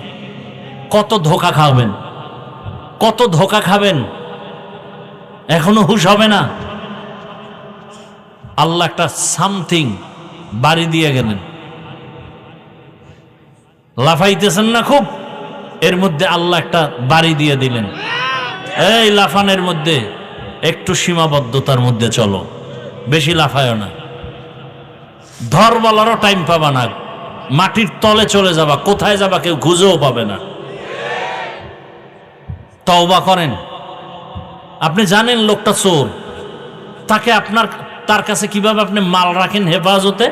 কত ধোঁকা খাবেন, কত ধোঁকা খাবেন, এখনো হুঁশ হবে না? আল্লাহ একটা সামথিং বাড়ি দিয়ে গেলেন, লাফাইতেছেন না খুব, এর মধ্যে আল্লাহ একটা বাড়ি দিয়ে দিলেন। এই লাফানের মধ্যে একটু সীমাবদ্ধতার মধ্যে চলো, বেশি লাফায় না। ধর বলারও টাইম পাবা না, মাটির তলে চলে যাবা, কোথায় যাবা কেউ খুঁজেও পাবে না। তওবা করেন। আপনি জানেন লোকটা চোর, তাকে তার কাছে কিভাবে আপনি মাল রাখেন হেফাজতে?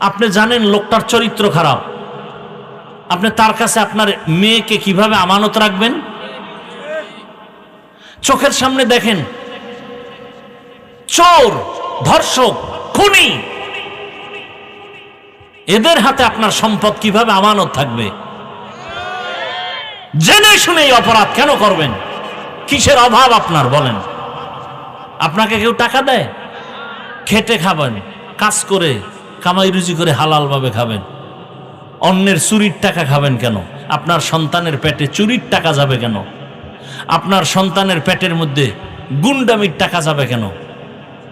আপনি জানেন লোকটার চরিত্র খারাপ, আপনি তার কাছে আপনার মেয়েকে কিভাবে আমানত রাখবেন? চোখের সামনে দেখেন চোর, ধর্ষক, খুনি, এদের হাতে আপনার সম্পদ কিভাবে আমানত থাকবে? জেনে শুনে এই অপরাধ কেন করবেন? কিসের অভাব আপনার বলেন? আপনাকে কেউ টাকা দেয়? খেটে খাবেন, কাজ করে কামাই রুজি করে হালালভাবে খাবেন। অন্যের চুরির টাকা খাবেন কেন? আপনার সন্তানের পেটে চুরির টাকা যাবে কেন? আপনার সন্তানের পেটের মধ্যে গুন্ডামির টাকা যাবে কেন?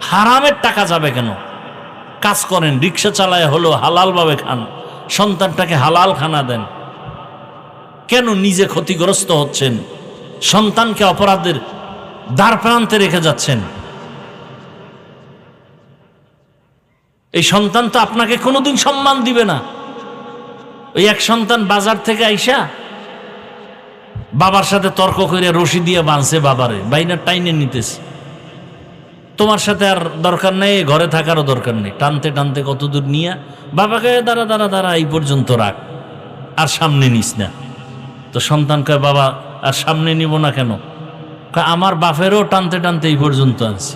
হারামের টাকা যাবে কেন? কাজ করেন, রিক্সা চালায় হলো হালালভাবে খান, সন্তানটাকে হালাল খানা দেন। কেন নিজে ক্ষতিগ্রস্ত হচ্ছেন? সন্তানকে অপরাধের দ্বার প্রান্তে রেখে যাচ্ছেন। এই সন্তান তো আপনাকে কোনোদিন সম্মান দিবে না। ওই এক সন্তান বাজার থেকে আইসা বাবার সাথে তর্ক করে রশি দিয়ে বাঁধছে, বাবারে বাইনা টাইনে নিতেছে। তোমার সাথে আর দরকার নেই, ঘরে থাকারও দরকার নেই। টানতে টানতে কত দূর নিয়ে বাবাকে দাঁড়া দাঁড়া দাঁড়া এই পর্যন্ত রাখ, আর সামনে নিস না। তো সন্তান কয়, বাবা আর সামনে নিব না কেন? কয়, আমার বাপেরও টানতে টানতে এই পর্যন্ত আনছি।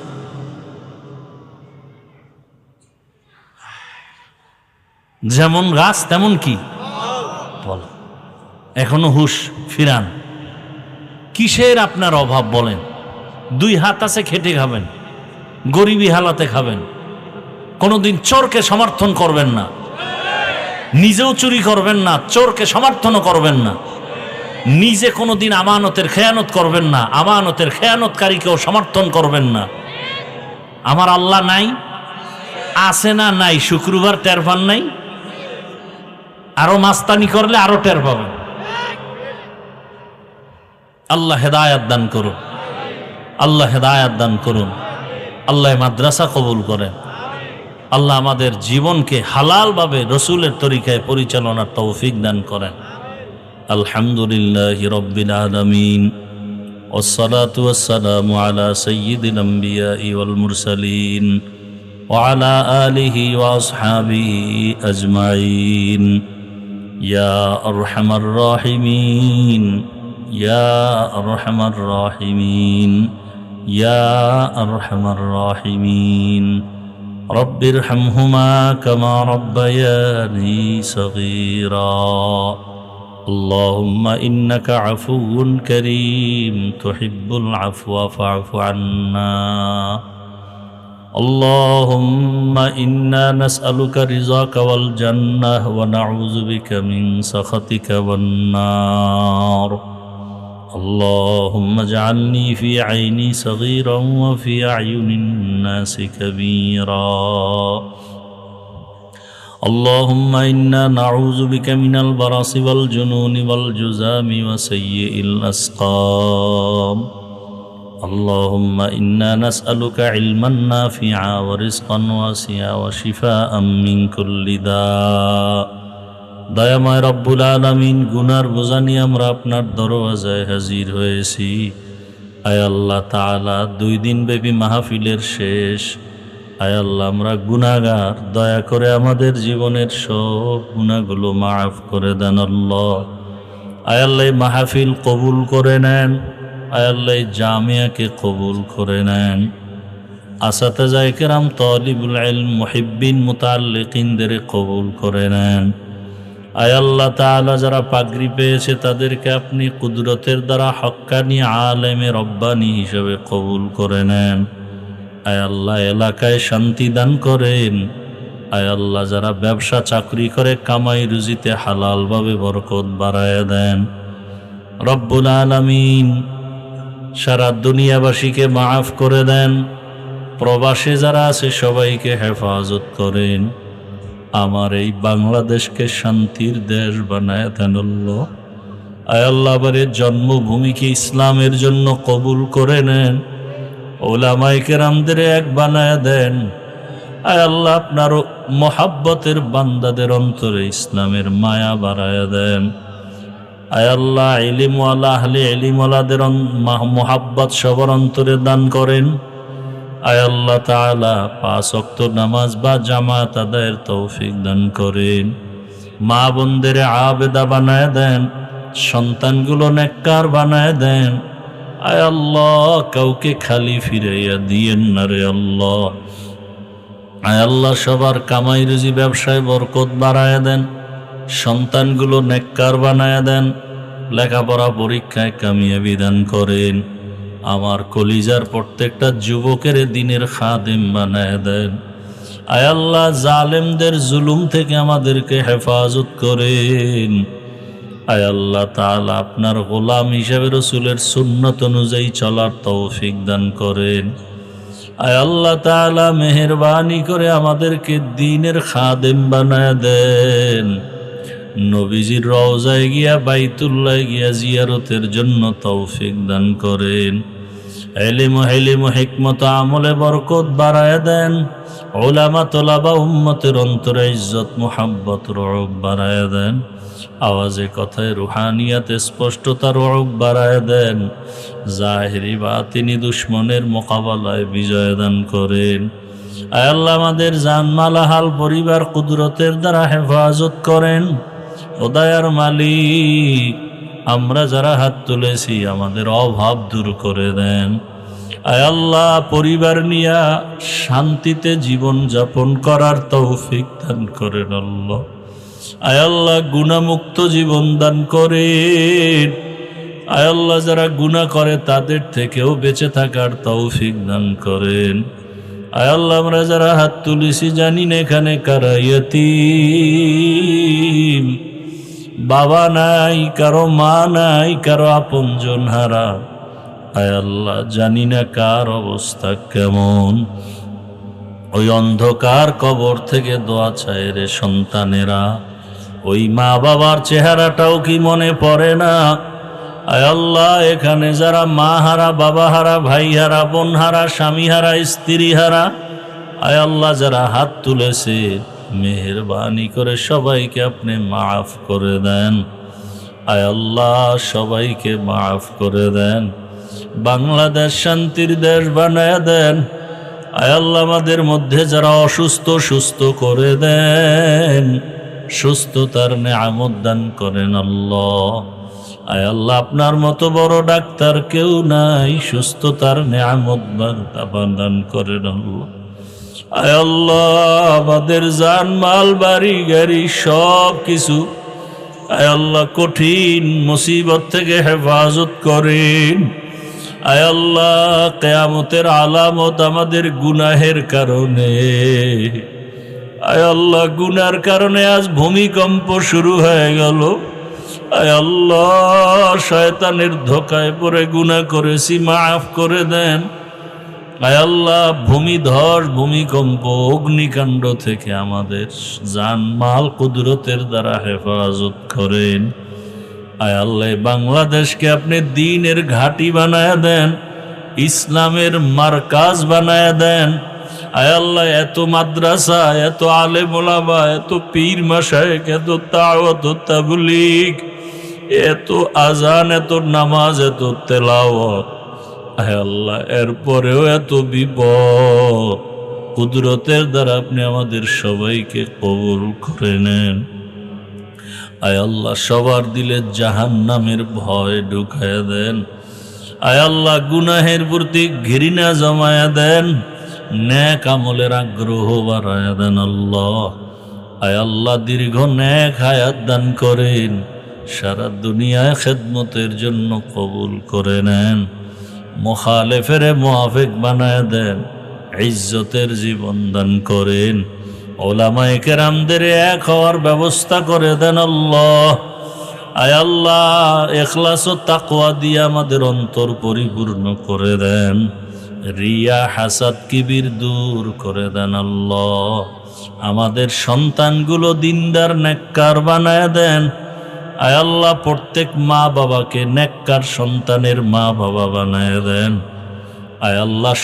যেমন গাছ তেমন কি বল, এখনো হুশ ফিরান। কিসের আপনার অভাব বলেন? 2 হাত আছে, খেটে খাবেন, গরিবী হালাতে খাবেন। কোনোদিন চোরকে সমর্থন করবেন না, নিজেও চুরি করবেন না, চোরকে সমর্থনও করবেন না। নিজে কোনোদিন আমানতের খেয়ানত করবেন না, আমানতের খেয়ানতকারীকেও সমর্থন করবেন না। আমার আল্লাহ নাই? আছে না নাই? শুক্রবার টের পান নাই? আরো মাস্তানি করলে আরো টের পাবেন। আল্লাহ হেদায়াত দান করুন, আল্লাহ হেদায়াত দান করুন। আল্লাহ মাদ্রাসা কবুল করেন। আল্লাহ আমাদের জীবনকে হালালভাবে রসুলের তরিকায় পরিচালনার তৌফিক দান করেন। আলহামদুলিল্লাহি রাব্বিল আলামিন, ওয়াসসালাতু ওয়াসসালামু আলা সাইয়্যিদিল আমবিয়াই ওয়াল মুরসালিন ওয়া আলা আলিহি ওয়া আসহাবিহি আজমাইন। ইয়া আরহামার রাহিমিন, ইয়া আরহামার রাহিমিন, ইয়া আরহামার রাহিমিন। রব্বিরহামহুমা কামা রাব্বায়ানি সগীরা। اللهم إنك عفو كريم تحب العفو فاعف عنا. اللهم إنا نسألك رضاك والجنة ونعوذ بك من سخطك والنار. اللهم اجعلني في عيني صغيرا وفي أعين الناس كبيرا. اللهم إنا نعوذ بك من البرص والجنون والجذام وسيء الأسقام. اللهم إنا نسألك علما نافعا ورزقا واسعا وشفاء من كل داء. দয়াময় রব্বুল আলামিন, গুনার বোঝা নিয়ে আমরা আপনার দরওয়াজায় হাজির হয়েছি। আয় আল্লাহ তাআলা, 2 দিন ব্যাপী মাহফিলের শেষ। আয় আল্লাহ, আমরা গুনাহগার, দয়া করে আমাদের জীবনের সব গুনাহগুলো মাফ করে দেন আল্লাহ। আয় আল্লাহ, মাহফিল কবুল করে নেন। আয় আল্লাহ, জামিয়াকে কবুল করে নেন। আসাতাজায়ে কেরাম, তালিবুল ইলম, মুহিব্বিন, মুতাআল্লিকিনদের কবুল করে নেন। আয় আল্লাহ তাআলা, যারা পাগড়ি পেয়েছে তাদেরকে আপনি কুদরতের দ্বারা হক্কানি আলেমে রব্বানি হিসেবে কবুল করে নেন। আয় আল্লাহ, এলাকায় শান্তি দান করেন। আয় আল্লাহ, যারা ব্যবসা চাকরি করে কামাই রুজিতে হালালভাবে বরকত বাড়ায় দেন। রব্বুল আলামিন, সারা দুনিয়াবাসীকে মাফ করে দেন। প্রবাসে যারা আছে সবাইকে হেফাজত করেন। আমার এই বাংলাদেশকে শান্তির দেশ বানায় দেন আল্লাহ। আয় আল্লাহ, আবারে জন্মভূমিকে ইসলামের জন্য কবুল করে নেন। ওলামায়ে কেরামদের এক বানায় দেন। আয় আল্লাহ, আপনার মহাব্বতের বান্দাদের অন্তরে ইসলামের মায়া বাড়ায় দেন। আয় আল্লাহ, ইলিমওয়ালা আহলে ইলিমওয়ালাদের মহাব্বত সবার অন্তরে দান করেন। আয় আল্লাহ তাআলা, 5 ওয়াক্ত নামাজ বা জামাত আদায়ের তৌফিক দান করেন। মা বোনদের আবেদা বানায় দেন। সন্তানগুলো নেককার বানায় দেন। আয় আল্লাহ, কাউকে খালি ফিরাইয়া দিয়েন না রে আল্লাহ। আয় আল্লাহ, সবার কামাই রুজি ব্যবসায় বরকত বাড়ায় দেন। সন্তানগুলো নেককার বানায় দেন। লেখাপড়া পরীক্ষায় কামিয়াবি দান করেন। আমার কলিজার প্রত্যেকটা যুবকের দিনের খাদেম বানায় দেন। আয় আল্লাহ জালেমদের জুলুম থেকে আমাদেরকে হেফাজত করেন। আয় আল্লাহ তাআলা আপনার গোলাম হিসেবে রসুলের সুন্নত অনুযায়ী চলার তৌফিক দান করেন। আয় আল্লাহ তাআলা মেহেরবানি করে আমাদেরকে দ্বীনের খাদেম বানায় দেন। নবীজির রওজায় গিয়া বাইতুল্লাহ গিয়া জিয়ারতের জন্য তৌফিক দান করেন। ইলম হিকমত আমলে বরকত বাড়ায় দেন। উলামা তোলাবা উম্মতের অন্তরে ইজ্জত মুহাব্বত রউব বাড়ায় দেন। আওয়াজে কথায় রুহানিয়াতে স্পষ্টতা রউব বাড়ায় দেন। জাহিরি বাতিনি দুশ্মনের মোকাবেলায় বিজয় দান করেন। আয় আল্লাহ আমাদের জানমাল হাল পরিবার কুদরতের দ্বারা হেফাজত করেন। ও দয়ার মালিক, আমরা যারা হাত তুলেছি আমাদের অভাব দূর করে দেন। আয় আল্লাহ পরিবার নিয়া শান্তিতে জীবন যাপন করার তৌফিক দান করেন আল্লাহ। আয় আল্লাহ গুনাহমুক্ত জীবন দান করেন। আয় আল্লাহ যারা গুনাহ করে তাদের থেকেও বেঁচে থাকার তৌফিক দান করেন। আয় আল্লাহ আমরা যারা হাত তুলেছি জানি না এখানে কারা ইয়তীম, বাবা নাই, কারো মা নাই, কারো আপনজন হারা। আয় আল্লাহ জানি না কার অবস্থা কেমন। ওই অন্ধকার কবর থেকে দোয়া চায় রে সন্তানেরা। ওই মা বাবার চেহারাটাও কি মনে পড়ে না? আয় আল্লাহ এখানে যারা মা হারা, বাবা হারা, ভাই হারা, বোন হারা, স্বামী হারা, স্ত্রী হারা, আয় আল্লাহ যারা হাত তুলেছে মেহেরবানি করে সবাইকে আপনি মাফ করে দেন। আয় আল্লাহ সবাইকে মাফ করে দেন। বাংলাদেশ শান্তির দেশ বানায় দেন। আয় আল্লাহ আমাদের মধ্যে যারা অসুস্থ সুস্থ করে দেন, সুস্থতার নেয়ামত দান করেন আল্লাহ। আয় আল্লাহ আপনার মতো বড় ডাক্তার কেউ নাই, সুস্থতার নেয়ামত দান করেন আল্লাহ। আয় আল্লাহ আমাদের জান মাল বাড়ি গাড়ি সব কিছু আয় আল্লাহ কঠিন মুসিবত থেকে হেফাজত করেন। আয় আল্লাহ কিয়ামতের আলামত আমাদের গুনাহের কারণে, আয় আল্লাহ গুনার কারণে আজ ভূমিকম্প শুরু হয়ে গেল। আয় আল্লাহ শয়তানের ধোকায় পড়ে গুনাহ করেছি, মাফ করে দেন। আয় আল্লাহ ভূমিধস, ভূমিকম্প, অগ্নিকাণ্ড থেকে আমাদের জানমাল কুদরতের দ্বারা হেফাজত করেন। আয় আল্লাহ বাংলাদেশকে আপনি দ্বীনের ঘাঁটি বানায় দেন, ইসলামের মারকাজ বানায় দেন। আয় আল্লাহ এত মাদ্রাসা, এত আলেম ওলামা, এত পীর মাশায়েখ, এত দাওয়াত ও তাবলীগ, এত আজান, এত নামাজ, এত তেলাওয়াত, আয় আল্লাহ এরপরেও এত বিপদ, কুদরতের দ্বারা আপনি আমাদের সবাইকে কবুল করে নেন। আয় আল্লাহ সবার দিলে জাহান্নামের ভয় ঢুকায়া দেন। আয় আল্লাহ গুনাহের প্রতি ঘৃণা জমায়া দেন, নেক আমলের আগ্রহ বাড়ায়া দেন আল্লাহ। আয় আল্লাহ দীর্ঘ নেক হায়াত দান করেন, সারা দুনিয়ায় খেদমতের জন্য কবুল করে নেন। মুখালেফের মুআফিক বানায় দেন, ইজ্জতের জীবন দান করেন। ওলামায়ে কেরামদের এক হওয়ার ব্যবস্থা করে দেন আল্লাহ। আয় আল্লাহ ইখলাস ও তাকওয়া দিয়ে আমাদের অন্তর পরিপূর্ণ করে দেন। রিয়া হাসাদ কিবির দূর করে দেন আল্লাহ। আমাদের সন্তানগুলো দিনদার নেককার বানায় দেন। আয় আল্লাহ প্রত্যেক মা বাবাকে নেককার সন্তানের মা বাবা বানায় দেন। আয় আল্লাহ